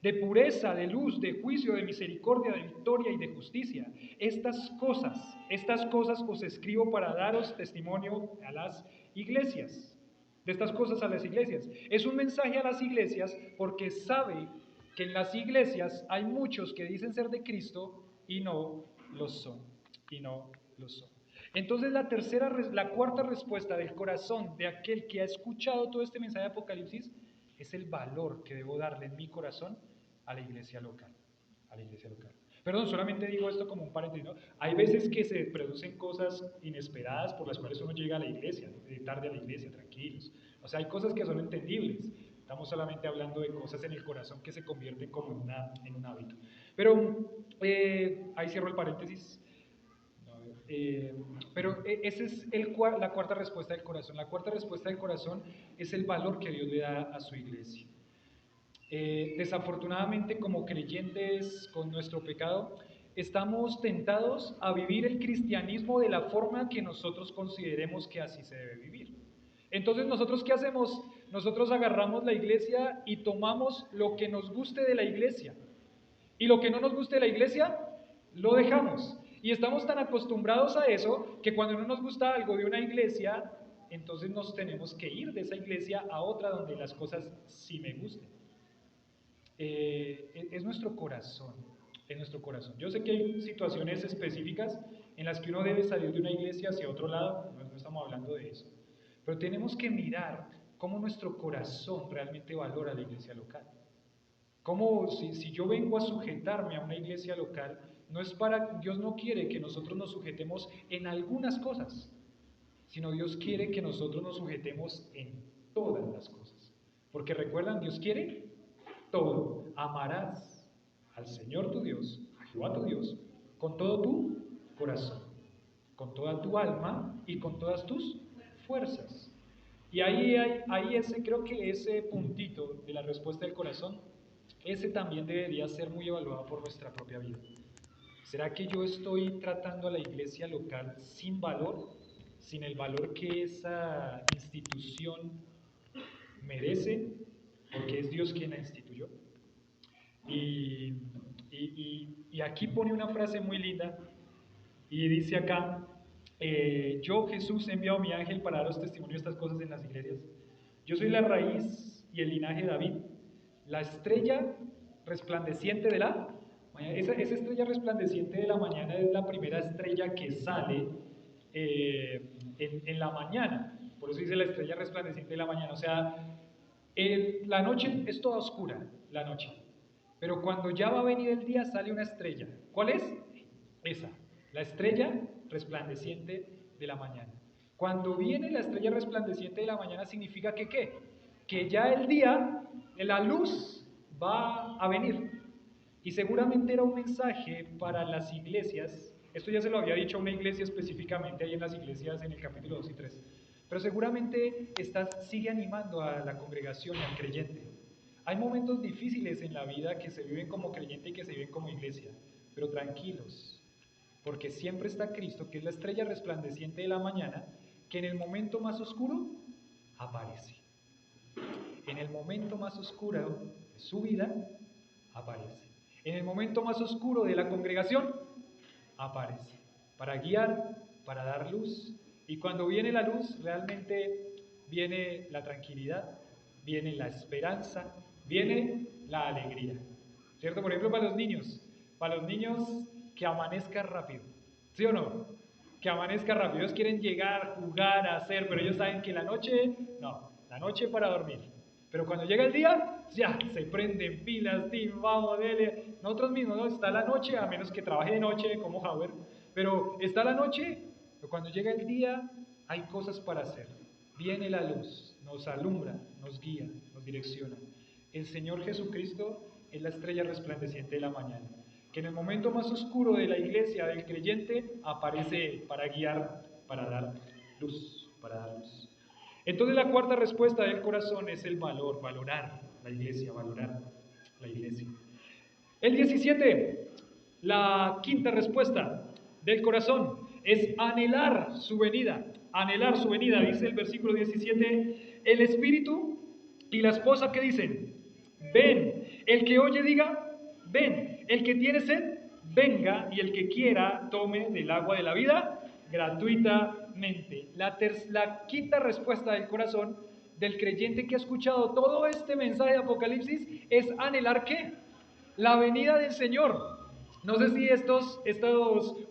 de pureza, de luz, de juicio, de misericordia, de victoria y de justicia. Estas cosas os escribo para daros testimonio a las iglesias. De estas cosas a las iglesias. Es un mensaje a las iglesias porque sabe que en las iglesias hay muchos que dicen ser de Cristo y no lo son. Y no lo son. Entonces la cuarta respuesta del corazón de aquel que ha escuchado todo este mensaje de Apocalipsis es el valor que debo darle en mi corazón a la iglesia local. A la iglesia local. Perdón, solamente digo esto como un paréntesis, ¿no? Hay veces que se producen cosas inesperadas por las cuales uno llega a la iglesia, ¿no? Tarde a la iglesia, tranquilos. O sea, hay cosas que son entendibles. Estamos solamente hablando de cosas en el corazón que se convierten como en un hábito. Pero ahí cierro el paréntesis. Pero esa es la cuarta respuesta del corazón. La cuarta respuesta del corazón es el valor que Dios le da a su iglesia. Desafortunadamente, como creyentes con nuestro pecado, estamos tentados a vivir el cristianismo de la forma que nosotros consideremos que así se debe vivir. Entonces, ¿nosotros qué hacemos? Nosotros agarramos la iglesia y tomamos lo que nos guste de la iglesia. Y lo que no nos guste de la iglesia, lo dejamos. Y estamos tan acostumbrados a eso que cuando no nos gusta algo de una iglesia, entonces nos tenemos que ir de esa iglesia a otra donde las cosas sí me gusten. Es nuestro corazón, es nuestro corazón. Yo sé que hay situaciones específicas en las que uno debe salir de una iglesia hacia otro lado, no estamos hablando de eso, pero tenemos que mirar cómo nuestro corazón realmente valora la iglesia local. Como si yo vengo a sujetarme a una iglesia local, Dios no quiere que nosotros nos sujetemos en algunas cosas, sino Dios quiere que nosotros nos sujetemos en todas las cosas. Porque recuerdan, Dios quiere todo. Amarás al Señor tu Dios, a Jehová tu Dios, con todo tu corazón, con toda tu alma y con todas tus fuerzas. Y creo que ese puntito de la respuesta del corazón, ese también debería ser muy evaluado por nuestra propia vida. ¿Será que yo estoy tratando a la iglesia local sin valor, sin el valor que esa institución merece, porque es Dios quien la instituyó? Y aquí pone una frase muy linda y dice acá, yo Jesús he enviado a mi ángel para daros testimonio de estas cosas en las iglesias. Yo soy la raíz y el linaje de David, la estrella resplandeciente de la mañana. Esa estrella resplandeciente de la mañana es la primera estrella que sale en la mañana. Por eso dice la estrella resplandeciente de la mañana. O sea, la noche es toda oscura, la noche. Pero cuando ya va a venir el día sale una estrella. ¿Cuál es? Esa, la estrella resplandeciente de la mañana. Cuando viene la estrella resplandeciente de la mañana significa que ¿qué? Que ya el día, la luz va a venir. Y seguramente era un mensaje para las iglesias. Esto ya se lo había dicho a una iglesia específicamente ahí en las iglesias en el capítulo 2 y 3. Pero seguramente sigue animando a la congregación y al creyente. Hay momentos difíciles en la vida que se viven como creyente y que se viven como iglesia, pero tranquilos, porque siempre está Cristo, que es la estrella resplandeciente de la mañana, que en el momento más oscuro aparece. En el momento más oscuro de su vida, aparece. En el momento más oscuro de la congregación, aparece. Para guiar, para dar luz. Y cuando viene la luz, realmente viene la tranquilidad, viene la esperanza, viene la alegría. ¿Cierto? Por ejemplo, para los niños que amanezca rápido. ¿Sí o no? Que amanezca rápido. Ellos quieren llegar, jugar, hacer, pero ellos saben que la noche para dormir. Pero cuando llega el día, ya se prenden pilas, vamos, dele. Nosotros mismos, ¿no? Está la noche, a menos que trabaje de noche como Howard, pero está la noche, pero cuando llega el día, hay cosas para hacer. Viene la luz, nos alumbra, nos guía, nos direcciona. El Señor Jesucristo es la estrella resplandeciente de la mañana, que en el momento más oscuro de la iglesia, del creyente, aparece para guiar, para dar luz, Entonces la cuarta respuesta del corazón es el valor, valorar la iglesia, valorar la iglesia. El 17, la quinta respuesta del corazón es anhelar su venida, dice el versículo 17, el Espíritu y la esposa que dicen, ven, El que oye diga, ven. El que tiene sed, venga. Y el que quiera, tome del agua de la vida gratuitamente. La quinta respuesta del corazón del creyente que ha escuchado todo este mensaje de Apocalipsis es anhelar ¿qué? La venida del Señor. No sé si estos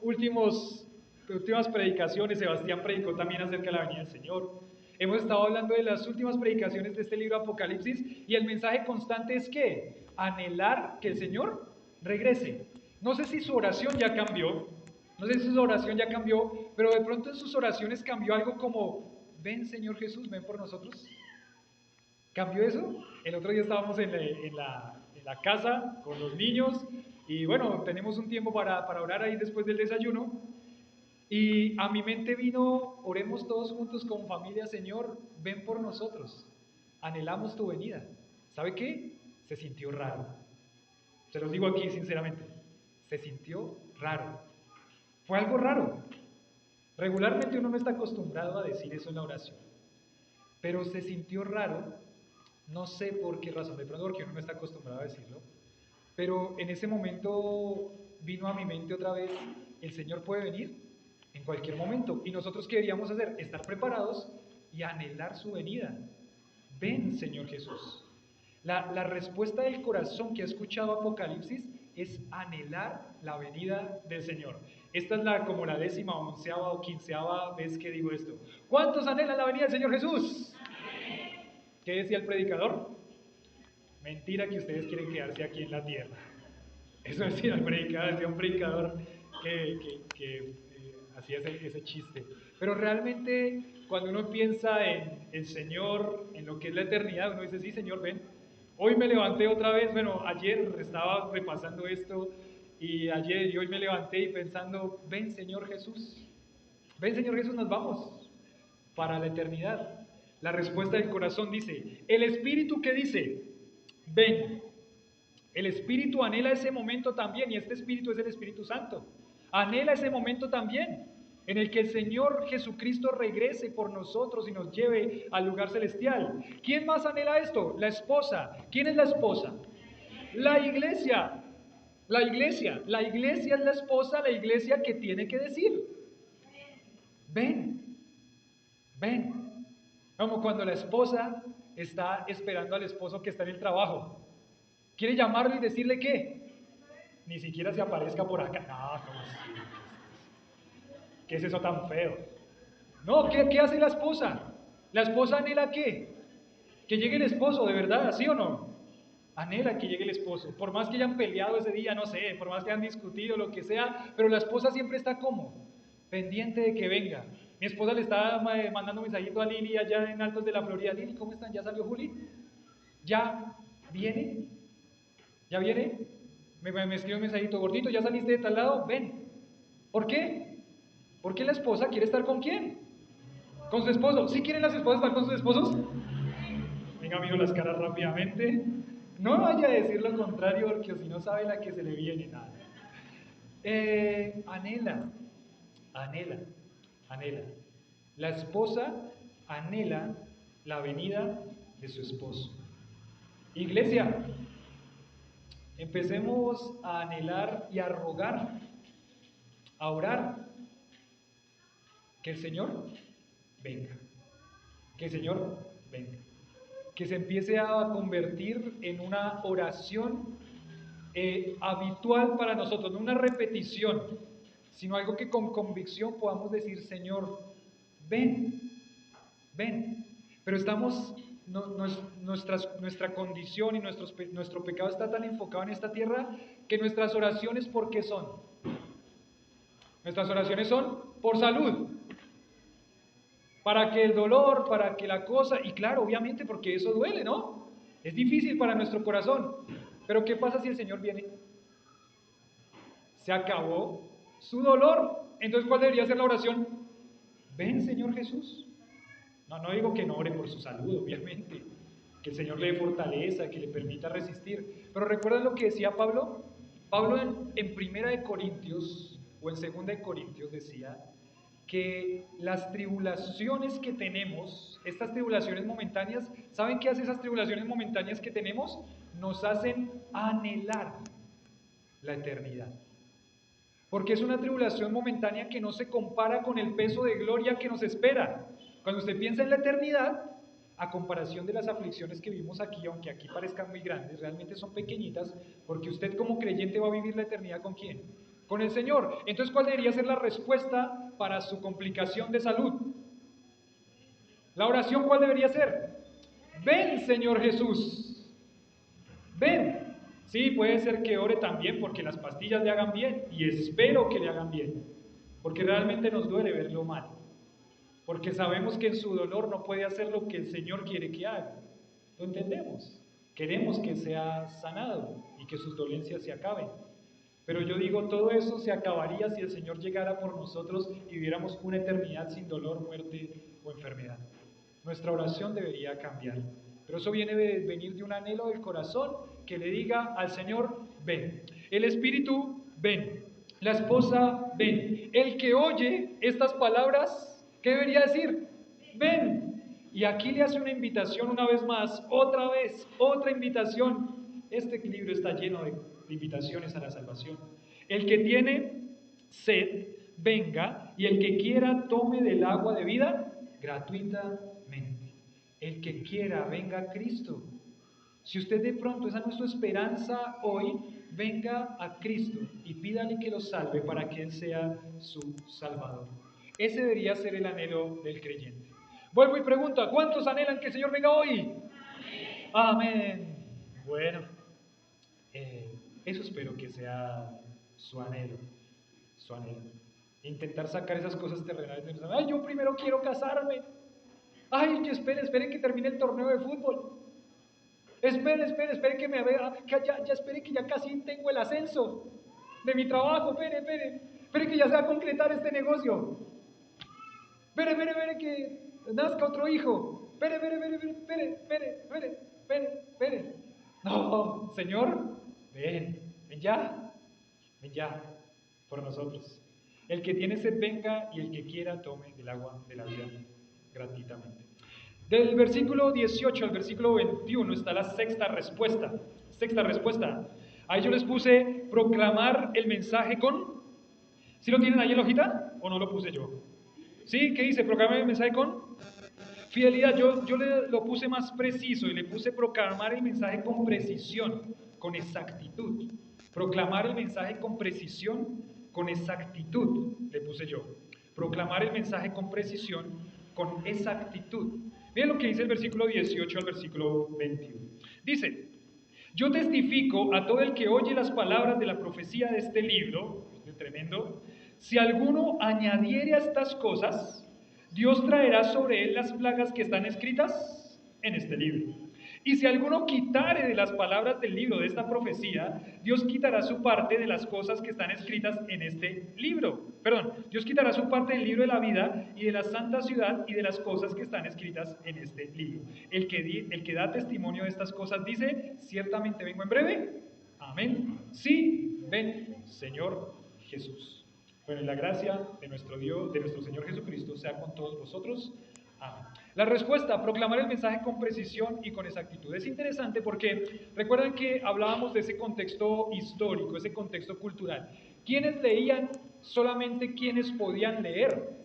últimas predicaciones, Sebastián predicó también acerca de la venida del Señor. Hemos estado hablando de las últimas predicaciones de este libro Apocalipsis y el mensaje constante es que anhelar que el Señor regrese. No sé si su oración ya cambió, pero de pronto en sus oraciones cambió algo como, ven Señor Jesús, ven por nosotros. ¿Cambió eso? El otro día estábamos en la casa con los niños y bueno, tenemos un tiempo para orar ahí después del desayuno y a mi mente vino, oremos todos juntos como familia, Señor, ven por nosotros, anhelamos tu venida. ¿Sabe qué? Se sintió raro. Se los digo aquí sinceramente, se sintió raro. Fue algo raro. Regularmente uno no está acostumbrado a decir eso en la oración, pero se sintió raro. No sé por qué razón, de pronto porque uno no está acostumbrado a decirlo, pero en ese momento vino a mi mente otra vez, el Señor puede venir en cualquier momento. ¿Y nosotros qué deberíamos hacer? Estar preparados y anhelar su venida. Ven, Señor Jesús. La respuesta del corazón que ha escuchado Apocalipsis es anhelar la venida del Señor. Esta es como la 10ª, 11ª o 15ª vez que digo esto. ¿Cuántos anhelan la venida del Señor Jesús? ¿Qué decía el predicador? Mentira que ustedes quieren quedarse aquí en la tierra. Eso decía el predicador, decía un predicador que hacía ese chiste. Pero realmente cuando uno piensa en el Señor, en lo que es la eternidad, uno dice, sí Señor, ven. Hoy me levanté otra vez, bueno, ayer estaba repasando esto y ayer y hoy me levanté y pensando, ven Señor Jesús, nos vamos para la eternidad. La respuesta del corazón dice, el Espíritu que dice, ven. El Espíritu anhela ese momento también, y este Espíritu es el Espíritu Santo. Anhela ese momento también, en el que el Señor Jesucristo regrese por nosotros y nos lleve al lugar celestial. ¿Quién más anhela esto? La esposa. ¿Quién es la esposa? La iglesia. La iglesia es la esposa, la iglesia que tiene que decir, ven, ven. Como cuando la esposa está esperando al esposo que está en el trabajo. ¿Quiere llamarlo y decirle qué? Ni siquiera se aparezca por acá. No, ¿cómo así? ¿Qué es eso tan feo? No, ¿qué hace la esposa? ¿La esposa anhela qué? Que llegue el esposo, ¿de verdad? ¿Sí o no? Anhela que llegue el esposo. Por más que hayan peleado ese día, no sé, por más que hayan discutido, lo que sea, pero la esposa siempre está como pendiente de que venga. Mi esposa le estaba mandando un mensajito a Lili allá en Altos de la Florida. Lili, ¿cómo están? ¿Ya salió Juli? ¿Ya viene? ¿Ya viene? Me escribe un mensajito, gordito, ¿ya saliste de tal lado? Ven. ¿Por qué? Porque la esposa quiere estar ¿con quién? Con su esposo. ¿Sí quieren las esposas estar con sus esposos? Venga, miro las caras rápidamente. No vaya a decir lo contrario, porque si no sabe la que se le viene nada. Anhela. La esposa anhela la venida de su esposo. Iglesia, empecemos a anhelar y a rogar, a orar, que el Señor venga, que el Señor venga, que se empiece a convertir en una oración habitual para nosotros, no una repetición, sino algo que con convicción podamos decir, Señor, ven, ven. Pero nuestra condición y nuestro pecado está tan enfocado en esta tierra que nuestras oraciones, ¿por qué son? Nuestras oraciones son por salud, para que el dolor, para que la cosa, y claro, obviamente porque eso duele, ¿no? Es difícil para nuestro corazón, pero ¿qué pasa si el Señor viene? Se acabó su dolor. Entonces, ¿cuál debería ser la oración? Ven, Señor Jesús. No digo que no ore por su salud, obviamente, que el Señor le dé fortaleza, que le permita resistir, pero ¿recuerdan lo que decía Pablo? Pablo en 1 de Corintios o en 2 de Corintios decía que las tribulaciones que tenemos, estas tribulaciones momentáneas, ¿saben qué hacen esas tribulaciones momentáneas que tenemos? Nos hacen anhelar la eternidad. Porque es una tribulación momentánea que no se compara con el peso de gloria que nos espera. Cuando usted piensa en la eternidad, a comparación de las aflicciones que vimos aquí, aunque aquí parezcan muy grandes, realmente son pequeñitas, porque usted como creyente va a vivir la eternidad ¿con quién? Con el Señor. Entonces, ¿cuál debería ser la respuesta para su complicación de salud? La oración, ¿cuál debería ser? Ven, Señor Jesús. Ven. Sí, puede ser que ore también porque las pastillas le hagan bien, y espero que le hagan bien, porque realmente nos duele verlo mal, porque sabemos que en su dolor no puede hacer lo que el Señor quiere que haga. Lo entendemos. Queremos que sea sanado y que sus dolencias se acaben. Pero yo digo, todo eso se acabaría si el Señor llegara por nosotros y viviéramos una eternidad sin dolor, muerte o enfermedad. Nuestra oración debería cambiar. Pero eso viene de venir de un anhelo del corazón que le diga al Señor, ven. El Espíritu, ven. La esposa, ven. El que oye estas palabras, ¿qué debería decir? Ven. Y aquí le hace una invitación una vez más, otra vez, otra invitación. Este libro está lleno de invitaciones a la salvación. El que tiene sed, venga, y el que quiera tome del agua de vida gratuitamente. El que quiera, venga a Cristo. Si usted de pronto, esa no es su esperanza hoy, venga a Cristo y pídale que lo salve para que Él sea su Salvador. Ese debería ser el anhelo del creyente. Vuelvo y pregunto, ¿a cuántos anhelan que el Señor venga hoy? Amén. Bueno, eso espero que sea su anhelo, su anhelo. Intentar sacar esas cosas terrenales. Ay, yo primero quiero casarme. Ay, espere que termine el torneo de fútbol. Espere que me vea, que ya espere que ya casi tengo el ascenso de mi trabajo. Espere que ya se va a concretar este negocio. Espere que nazca otro hijo. Espere. No, Señor, ven ya, por nosotros. El que tiene sed venga y el que quiera tome del agua de la vida gratuitamente. Del versículo 18 al versículo 21 está la sexta respuesta. Sexta respuesta. Ahí yo les puse proclamar el mensaje con... ¿Sí lo tienen ahí en la hojita? ¿O no lo puse yo? ¿Sí? ¿Qué dice? Proclamar el mensaje con fidelidad. Yo lo puse más preciso y le puse proclamar el mensaje con precisión, con exactitud. Proclamar el mensaje con precisión, con exactitud, le puse yo. Proclamar el mensaje con precisión, con exactitud. Miren lo que dice el versículo 18 al versículo 21. Dice, yo testifico a todo el que oye las palabras de la profecía de este libro, este tremendo, si alguno añadiere a estas cosas, Dios traerá sobre él las plagas que están escritas en este libro. Y si alguno quitare de las palabras del libro de esta profecía, Dios quitará su parte de las cosas que están escritas en este libro. Dios quitará su parte del libro de la vida y de la santa ciudad y de las cosas que están escritas en este libro. El que da testimonio de estas cosas dice, ciertamente vengo en breve. Amén. Sí, ven, Señor Jesús. Bueno, y la gracia de nuestro Dios, de nuestro Señor Jesucristo, sea con todos vosotros. Amén. La respuesta, proclamar el mensaje con precisión y con exactitud. Es interesante porque recuerdan que hablábamos de ese contexto histórico, ese contexto cultural. ¿Quiénes leían? Solamente quienes podían leer.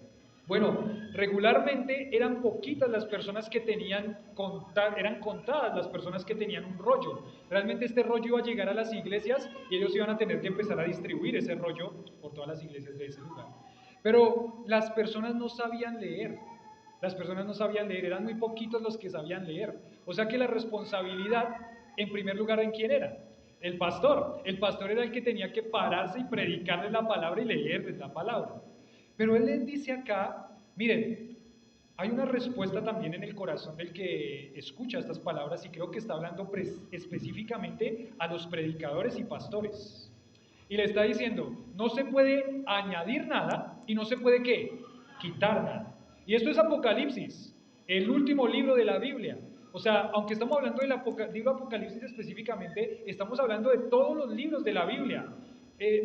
Bueno, regularmente eran poquitas las personas que tenían eran contadas las personas que tenían un rollo. Realmente este rollo iba a llegar a las iglesias y ellos iban a tener que empezar a distribuir ese rollo por todas las iglesias de ese lugar. Pero las personas no sabían leer. Las personas no sabían leer, eran muy poquitos los que sabían leer. O sea que la responsabilidad, en primer lugar, ¿en quién era? El pastor. El pastor era el que tenía que pararse y predicarles la palabra y leerles la palabra. Pero él les dice acá, miren, hay una respuesta también en el corazón del que escucha estas palabras y creo que está hablando específicamente a los predicadores y pastores. Y le está diciendo, no se puede añadir nada y no se puede ¿qué? Quitar nada. Y esto es Apocalipsis, el último libro de la Biblia. O sea, aunque estamos hablando del libro Apocalipsis específicamente, estamos hablando de todos los libros de la Biblia.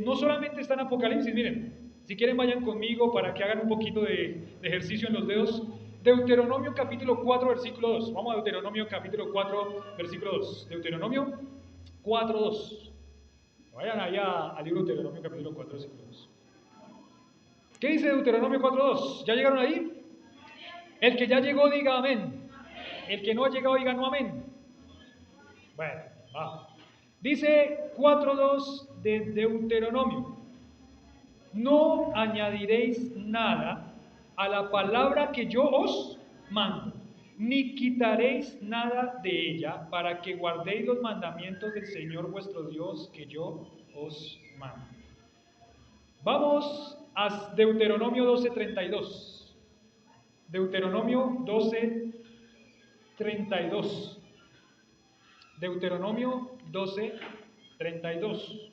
No solamente está en Apocalipsis, miren, Si quieren vayan conmigo para que hagan un poquito de ejercicio en los dedos. Deuteronomio capítulo 4, versículo 2. Vamos a Deuteronomio capítulo 4, versículo 2. Deuteronomio 4, 2. Vayan allá al libro de Deuteronomio capítulo 4, versículo 2. ¿Qué dice Deuteronomio 4, 2? ¿Ya llegaron ahí? El que ya llegó diga amén. El que no ha llegado diga no amén. Bueno, va. Dice 4.2 de Deuteronomio: no añadiréis nada a la palabra que yo os mando, ni quitaréis nada de ella, para que guardéis los mandamientos del Señor vuestro Dios que yo os mando. Vamos a Deuteronomio 12.32. Deuteronomio 12.32. Deuteronomio 12.32.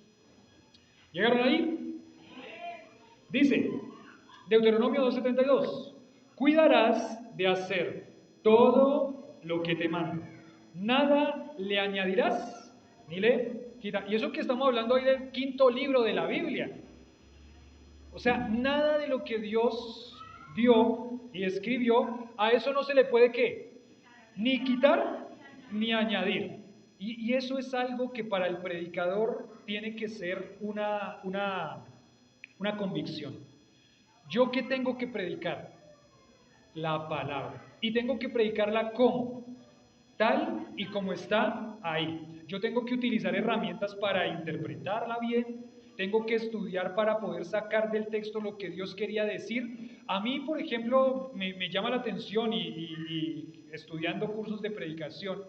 ¿Llegaron ahí? Dice, Deuteronomio 12.32, cuidarás de hacer todo lo que te mando. Nada le añadirás, ni le quitarás. Y eso que estamos hablando hoy del quinto libro de la Biblia. O sea, nada de lo que Dios dio y escribió, a eso no se le puede ¿qué? Ni quitar, ni añadir. Y eso es algo que para el predicador tiene que ser una convicción. ¿Yo qué tengo que predicar? La palabra. Y tengo que predicarla ¿cómo? Tal y como está ahí. Yo tengo que utilizar herramientas para interpretarla bien. Tengo que estudiar para poder sacar del texto lo que Dios quería decir. A mí, por ejemplo, me llama la atención y estudiando cursos de predicación,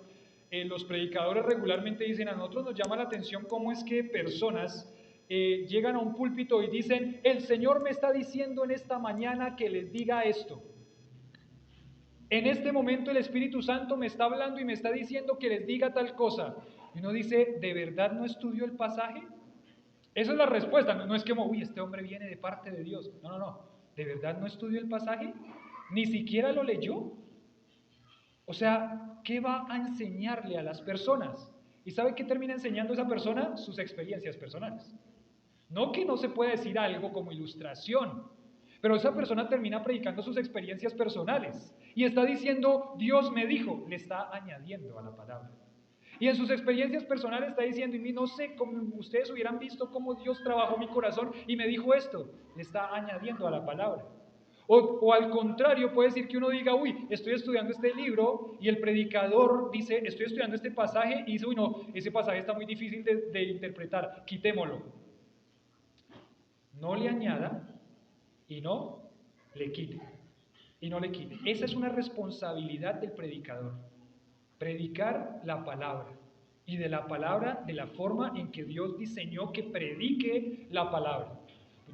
los predicadores regularmente dicen, a nosotros nos llama la atención cómo es que personas llegan a un púlpito y dicen, el Señor me está diciendo en esta mañana que les diga esto. En este momento el Espíritu Santo me está hablando y me está diciendo que les diga tal cosa. Y uno dice, ¿de verdad no estudió el pasaje? Esa es la respuesta, no es como, uy, este hombre viene de parte de Dios. No. ¿De verdad no estudió el pasaje? ¿Ni siquiera lo leyó? O sea, ¿qué va a enseñarle a las personas? ¿Y sabe qué termina enseñando esa persona? Sus experiencias personales. No que no se pueda decir algo como ilustración, pero esa persona termina predicando sus experiencias personales y está diciendo, Dios me dijo, le está añadiendo a la palabra. Y en sus experiencias personales está diciendo, y no sé, como ustedes hubieran visto cómo Dios trabajó mi corazón y me dijo esto, le está añadiendo a la palabra. O al contrario, puede decir que uno diga, uy, estoy estudiando este libro y el predicador dice, estoy estudiando este pasaje y dice, uy, no, ese pasaje está muy difícil de interpretar, quitémoslo. No le añada y no le quite. Y no le quite. Esa es una responsabilidad del predicador. Predicar la palabra. Y de la palabra, de la forma en que Dios diseñó que predique la palabra.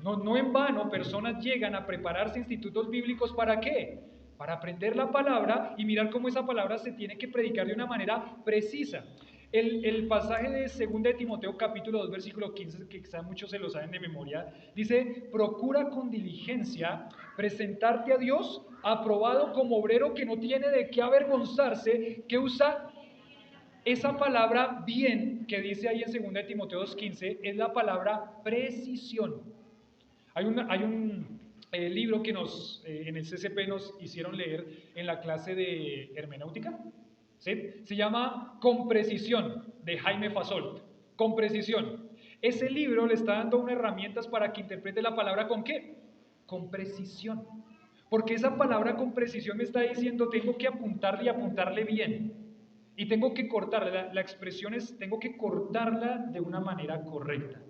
No en vano personas llegan a prepararse institutos bíblicos, ¿para qué? Para aprender la palabra y mirar cómo esa palabra se tiene que predicar de una manera precisa. El pasaje de 2 de Timoteo capítulo 2 versículo 15, que quizá muchos se lo saben de memoria, dice, procura con diligencia presentarte a Dios aprobado como obrero que no tiene de qué avergonzarse, que usa esa palabra bien que dice ahí en 2 de Timoteo 2:15, es la palabra precisión. Hay un libro que en el CCP nos hicieron leer en la clase de hermenéutica, ¿sí? Se llama Con Precisión, de Jaime Fasolt. Con Precisión. Ese libro le está dando unas herramientas para que interprete la palabra ¿con qué? Con precisión. Porque esa palabra con precisión me está diciendo, tengo que apuntarle y apuntarle bien. Y tengo que cortarla, la expresión es, tengo que cortarla de una manera correcta.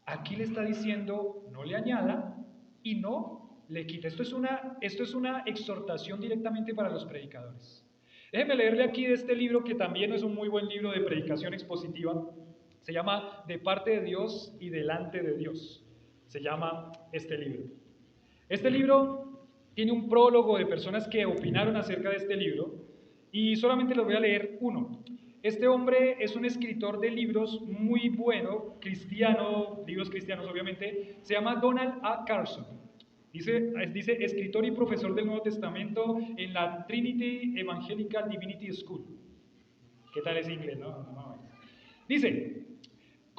Aquí le está diciendo, no le añada y no le quite. Esto es una exhortación directamente para los predicadores. Déjenme leerle aquí de este libro, que también es un muy buen libro de predicación expositiva. Se llama De parte de Dios y delante de Dios. Se llama este libro. Este libro tiene un prólogo de personas que opinaron acerca de este libro y solamente les voy a leer uno. Este hombre es un escritor de libros muy bueno, cristiano, libros cristianos obviamente, se llama Donald A. Carson. Dice escritor y profesor del Nuevo Testamento en la Trinity Evangelical Divinity School. ¿Qué tal ese inglés, no? Dice,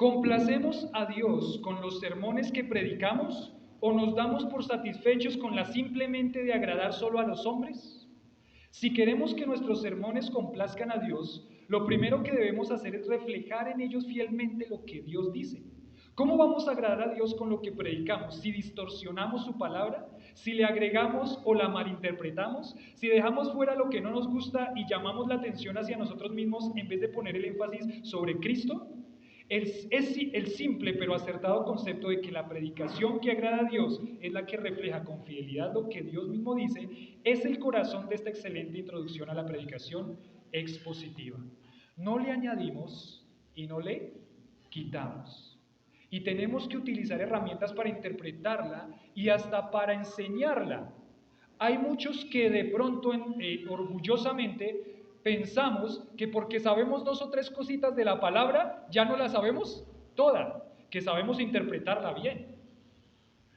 ¿Complacemos a Dios con los sermones que predicamos o nos damos por satisfechos con la simplemente de agradar solo a los hombres? Si queremos que nuestros sermones complazcan a Dios, lo primero que debemos hacer es reflejar en ellos fielmente lo que Dios dice. ¿Cómo vamos a agradar a Dios con lo que predicamos? Si distorsionamos su palabra, si le agregamos o la malinterpretamos, si dejamos fuera lo que no nos gusta y llamamos la atención hacia nosotros mismos en vez de poner el énfasis sobre Cristo. Es el simple pero acertado concepto de que la predicación que agrada a Dios es la que refleja con fidelidad lo que Dios mismo dice, es el corazón de esta excelente introducción a la predicación expositiva. No le añadimos y no le quitamos. Y tenemos que utilizar herramientas para interpretarla y hasta para enseñarla. Hay muchos que de pronto orgullosamente pensamos que porque sabemos 2 o 3 cositas de la palabra, ya no la sabemos toda, que sabemos interpretarla bien.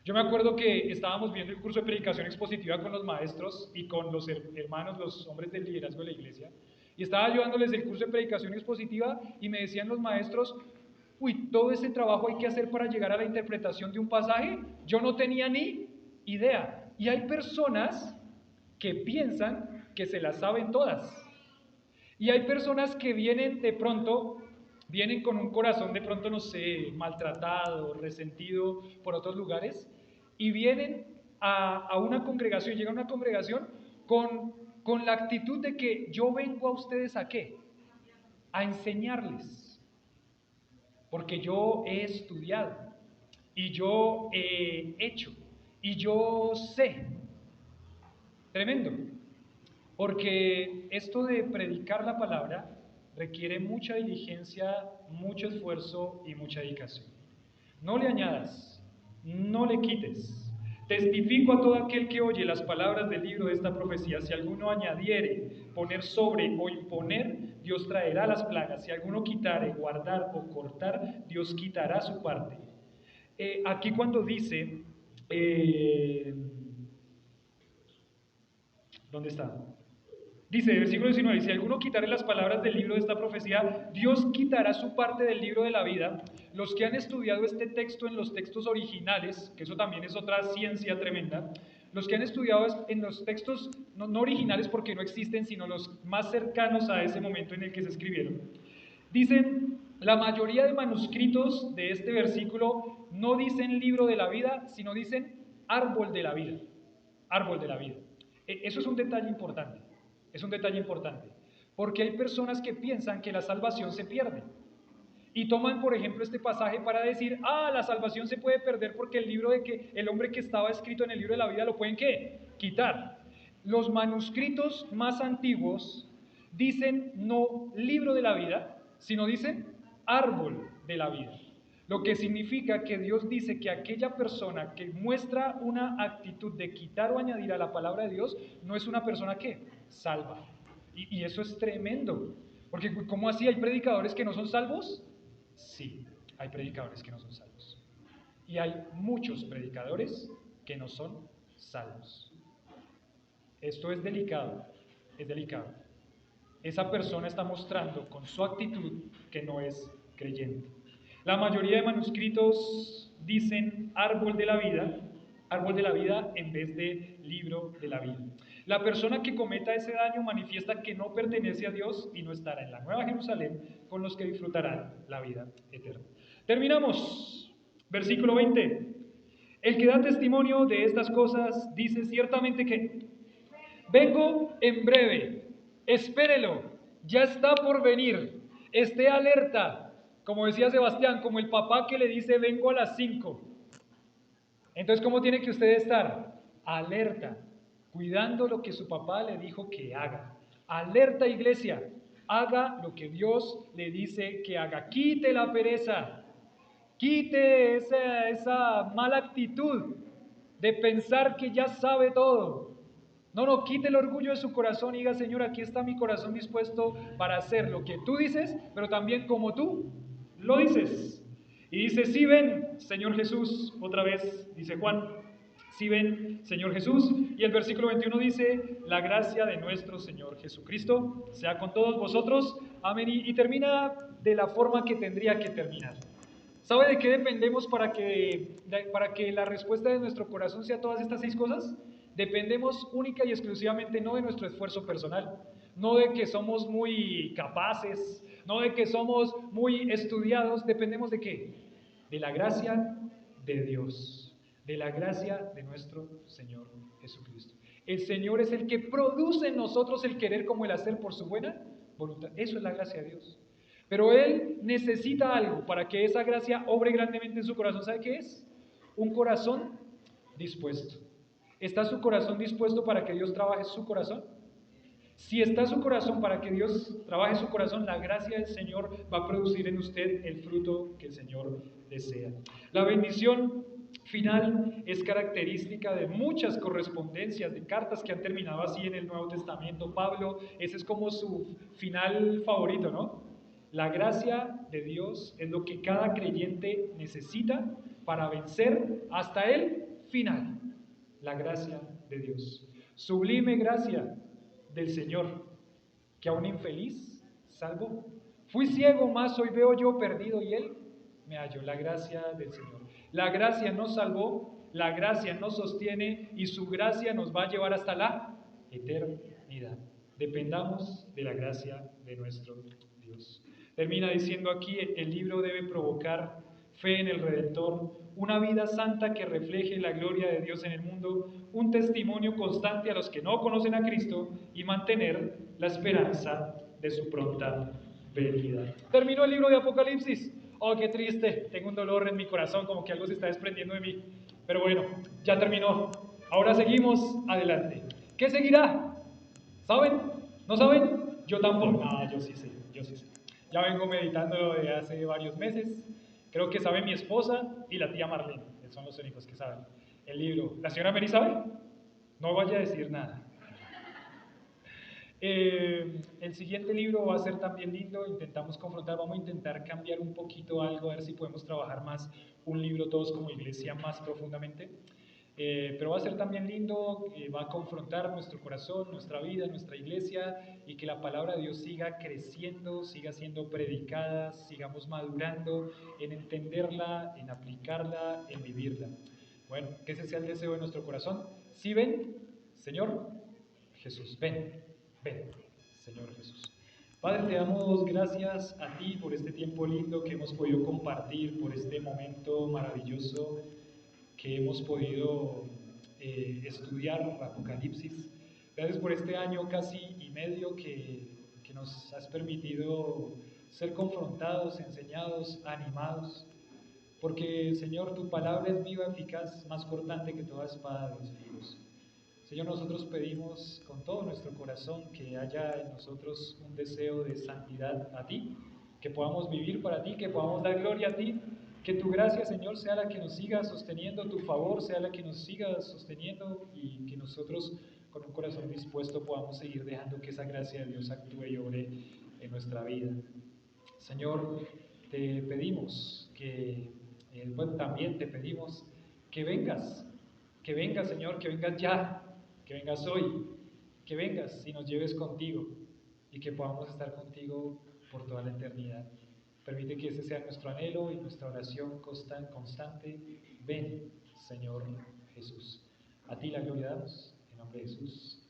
Yo me acuerdo que estábamos viendo el curso de predicación expositiva con los maestros y con los hermanos, los hombres del liderazgo de la iglesia, y estaba ayudándoles el curso de predicación expositiva y me decían los maestros, uy, todo ese trabajo hay que hacer para llegar a la interpretación de un pasaje, yo no tenía ni idea. Y hay personas que piensan que se las saben todas. Y hay personas que vienen con un corazón de pronto, no sé, maltratado, resentido por otros lugares, y vienen a una congregación, llegan a una congregación con la actitud de que yo vengo a ustedes ¿a qué? A enseñarles. Porque yo he estudiado, y yo he hecho, y yo sé. Tremendo. Porque esto de predicar la palabra requiere mucha diligencia, mucho esfuerzo y mucha dedicación. No le añadas, no le quites. Testifico a todo aquel que oye las palabras del libro de esta profecía. Si alguno añadiere, poner sobre o imponer, Dios traerá las plagas. Si alguno quitare, guardar o cortar, Dios quitará su parte. Aquí cuando dice, ¿dónde está? Dice, versículo 19, si alguno quitare las palabras del libro de esta profecía, Dios quitará su parte del libro de la vida. Los que han estudiado este texto en los textos originales, que eso también es otra ciencia tremenda, los que han estudiado en los textos no originales porque no existen, sino los más cercanos a ese momento en el que se escribieron, dicen, la mayoría de manuscritos de este versículo no dicen libro de la vida, sino dicen árbol de la vida. Árbol de la vida. Eso es un detalle importante. Es un detalle importante, porque hay personas que piensan que la salvación se pierde y toman, por ejemplo, este pasaje para decir, la salvación se puede perder porque el hombre que estaba escrito en el libro de la vida lo pueden ¿qué? Quitar. Los manuscritos más antiguos dicen no libro de la vida, sino dicen árbol de la vida. Lo que significa que Dios dice que aquella persona que muestra una actitud de quitar o añadir a la palabra de Dios no es una persona que salva. Y eso es tremendo. Porque ¿cómo así? ¿Hay predicadores que no son salvos? Sí, hay predicadores que no son salvos. Y hay muchos predicadores que no son salvos. Esto es delicado, es delicado. Esa persona está mostrando con su actitud que no es creyente. La mayoría de manuscritos dicen árbol de la vida en vez de libro de la vida. La persona que cometa ese daño manifiesta que no pertenece a Dios y no estará en la Nueva Jerusalén con los que disfrutarán la vida eterna. Terminamos. Versículo 20. El que da testimonio de estas cosas dice ciertamente que vengo en breve, espérelo, ya está por venir, esté alerta. Como decía Sebastián, como el papá que le dice vengo a las 5. Entonces, ¿cómo tiene que usted estar? Alerta, cuidando lo que su papá le dijo que haga. Alerta, iglesia, haga lo que Dios le dice que haga. Quite la pereza, quite esa mala actitud de pensar que ya sabe todo. No, quite el orgullo de su corazón y diga, Señor, aquí está mi corazón dispuesto para hacer lo que tú dices, pero también como tú lo dices. Y dice, sí ven, Señor Jesús, otra vez, dice Juan, sí ven, Señor Jesús. Y el versículo 21 dice, la gracia de nuestro Señor Jesucristo sea con todos vosotros. Amén. Y termina de la forma que tendría que terminar. ¿Sabe de qué dependemos para que la respuesta de nuestro corazón sea todas estas 6 cosas? Dependemos única y exclusivamente no de nuestro esfuerzo personal, no de que somos muy capaces, no de que somos muy estudiados, dependemos de qué? De la gracia de Dios, de la gracia de nuestro Señor Jesucristo. El Señor es el que produce en nosotros el querer como el hacer por su buena voluntad. Eso es la gracia de Dios. Pero Él necesita algo para que esa gracia obre grandemente en su corazón. ¿Sabe qué es? Un corazón dispuesto. ¿Está su corazón dispuesto para que Dios trabaje su corazón? Si está su corazón para que Dios trabaje su corazón, la gracia del Señor va a producir en usted el fruto que el Señor desea. La bendición final es característica de muchas correspondencias, de cartas que han terminado así en el Nuevo Testamento. Pablo, ese es como su final favorito, ¿no? La gracia de Dios es lo que cada creyente necesita para vencer hasta el final. La gracia de Dios. Sublime gracia del Señor, que a un infeliz salvó. Fui ciego, mas hoy veo yo perdido y Él me halló. La gracia del Señor. La gracia nos salvó, la gracia nos sostiene y su gracia nos va a llevar hasta la eternidad. Dependamos de la gracia de nuestro Dios. Termina diciendo aquí, el libro debe provocar fe en el Redentor, una vida santa que refleje la gloria de Dios en el mundo, un testimonio constante a los que no conocen a Cristo y mantener la esperanza de su pronta venida. Terminó el libro de Apocalipsis. Oh, qué triste, tengo un dolor en mi corazón, como que algo se está desprendiendo de mí. Pero bueno, ya terminó. Ahora seguimos adelante. ¿Qué seguirá? ¿Saben? ¿No saben? Yo tampoco. No, yo sí sé, yo sí sé. Ya vengo meditándolo de hace varios meses. Creo que sabe mi esposa y la tía Marlene, que son los únicos que saben el libro. ¿La señora Mary sabe? No vaya a decir nada. El siguiente libro va a ser también lindo, intentamos confrontar, vamos a intentar cambiar un poquito algo, a ver si podemos trabajar más un libro todos como iglesia más profundamente. Pero va a ser también lindo, va a confrontar nuestro corazón, nuestra vida, nuestra iglesia y que la palabra de Dios siga creciendo, siga siendo predicada, sigamos madurando en entenderla, en aplicarla, en vivirla. Bueno, que ese sea el deseo de nuestro corazón. ¿Sí ven, Señor Jesús? Ven, Señor Jesús. Padre, te damos gracias a ti por este tiempo lindo que hemos podido compartir, por este momento maravilloso que hemos podido estudiar Apocalipsis. Gracias por este año casi y medio que nos has permitido ser confrontados, enseñados, animados, porque Señor, tu palabra es viva, eficaz, más cortante que toda espada de dos filos. Señor, nosotros pedimos con todo nuestro corazón que haya en nosotros un deseo de santidad a ti, que podamos vivir para ti, que podamos dar gloria a ti, que tu gracia, Señor, sea la que nos siga sosteniendo, tu favor sea la que nos siga sosteniendo y que nosotros con un corazón dispuesto podamos seguir dejando que esa gracia de Dios actúe y obre en nuestra vida. Señor, te pedimos bueno, también te pedimos que vengas, Señor, que vengas ya, que vengas hoy, que vengas y nos lleves contigo y que podamos estar contigo por toda la eternidad. Permite que ese sea nuestro anhelo y nuestra oración constante. Ven, Señor Jesús. A ti la gloria damos, en nombre de Jesús.